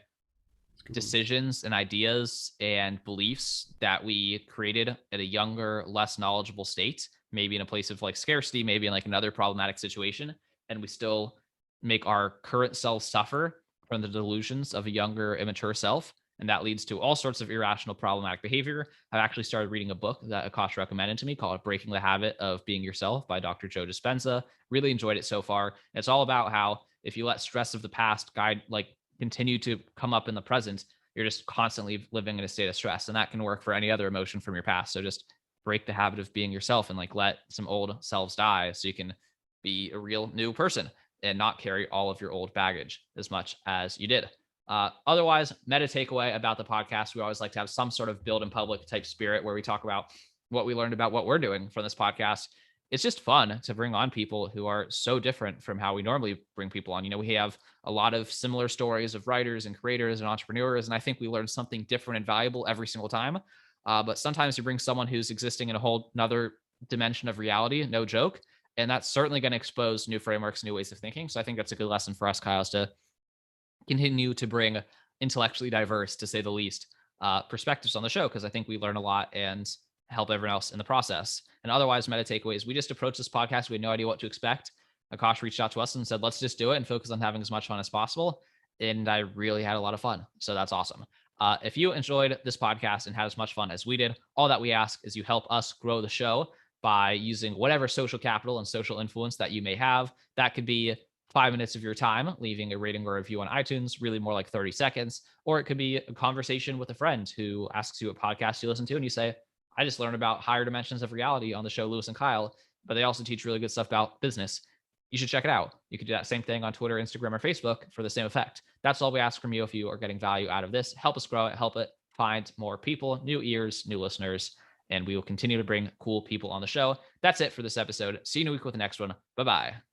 C: decisions and ideas and beliefs that we created at a younger, less knowledgeable state, maybe in a place of like scarcity, maybe in like another problematic situation. And we still make our current self suffer from the delusions of a younger, immature self. And that leads to all sorts of irrational, problematic behavior. I've actually started reading a book that Akash recommended to me called Breaking the Habit of Being Yourself by Dr. Joe Dispenza. Really enjoyed it so far. It's all about how if you let stress of the past guide, like continue to come up in the present, you're just constantly living in a state of stress. And that can work for any other emotion from your past. So just break the habit of being yourself and like let some old selves die so you can be a real new person and not carry all of your old baggage as much as you did. Otherwise, meta takeaway about the podcast, we always like to have some sort of build in public type spirit where we talk about what we learned about what we're doing from this podcast. It's just fun to bring on people who are so different from how we normally bring people on. You know, we have a lot of similar stories of writers and creators and entrepreneurs, and I think we learn something different and valuable every single time. But sometimes you bring someone who's existing in a whole another dimension of reality, no joke. And that's certainly going to expose new frameworks, new ways of thinking. So I think that's a good lesson for us, Kyle, is to continue to bring intellectually diverse, to say the least, perspectives on the show, because I think we learn a lot and help everyone else in the process. And otherwise, meta takeaways, we just approached this podcast. We had no idea what to expect. Akash reached out to us and said, let's just do it and focus on having as much fun as possible. And I really had a lot of fun. So that's awesome. If you enjoyed this podcast and had as much fun as we did, all that we ask is you help us grow the show by using whatever social capital and social influence that you may have. That could be 5 minutes of your time, leaving a rating or review on iTunes, really more like 30 seconds. Or it could be a conversation with a friend who asks you what podcast you listen to, and you say, I just learned about higher dimensions of reality on the show Lewis and Kyle, but they also teach really good stuff about business. You should check it out. You could do that same thing on Twitter, Instagram, or Facebook for the same effect. That's all we ask from you. If you are getting value out of this, help us grow it, help it find more people, new ears, new listeners, and we will continue to bring cool people on the show. That's it for this episode. See you in a week with the next one. Bye-bye.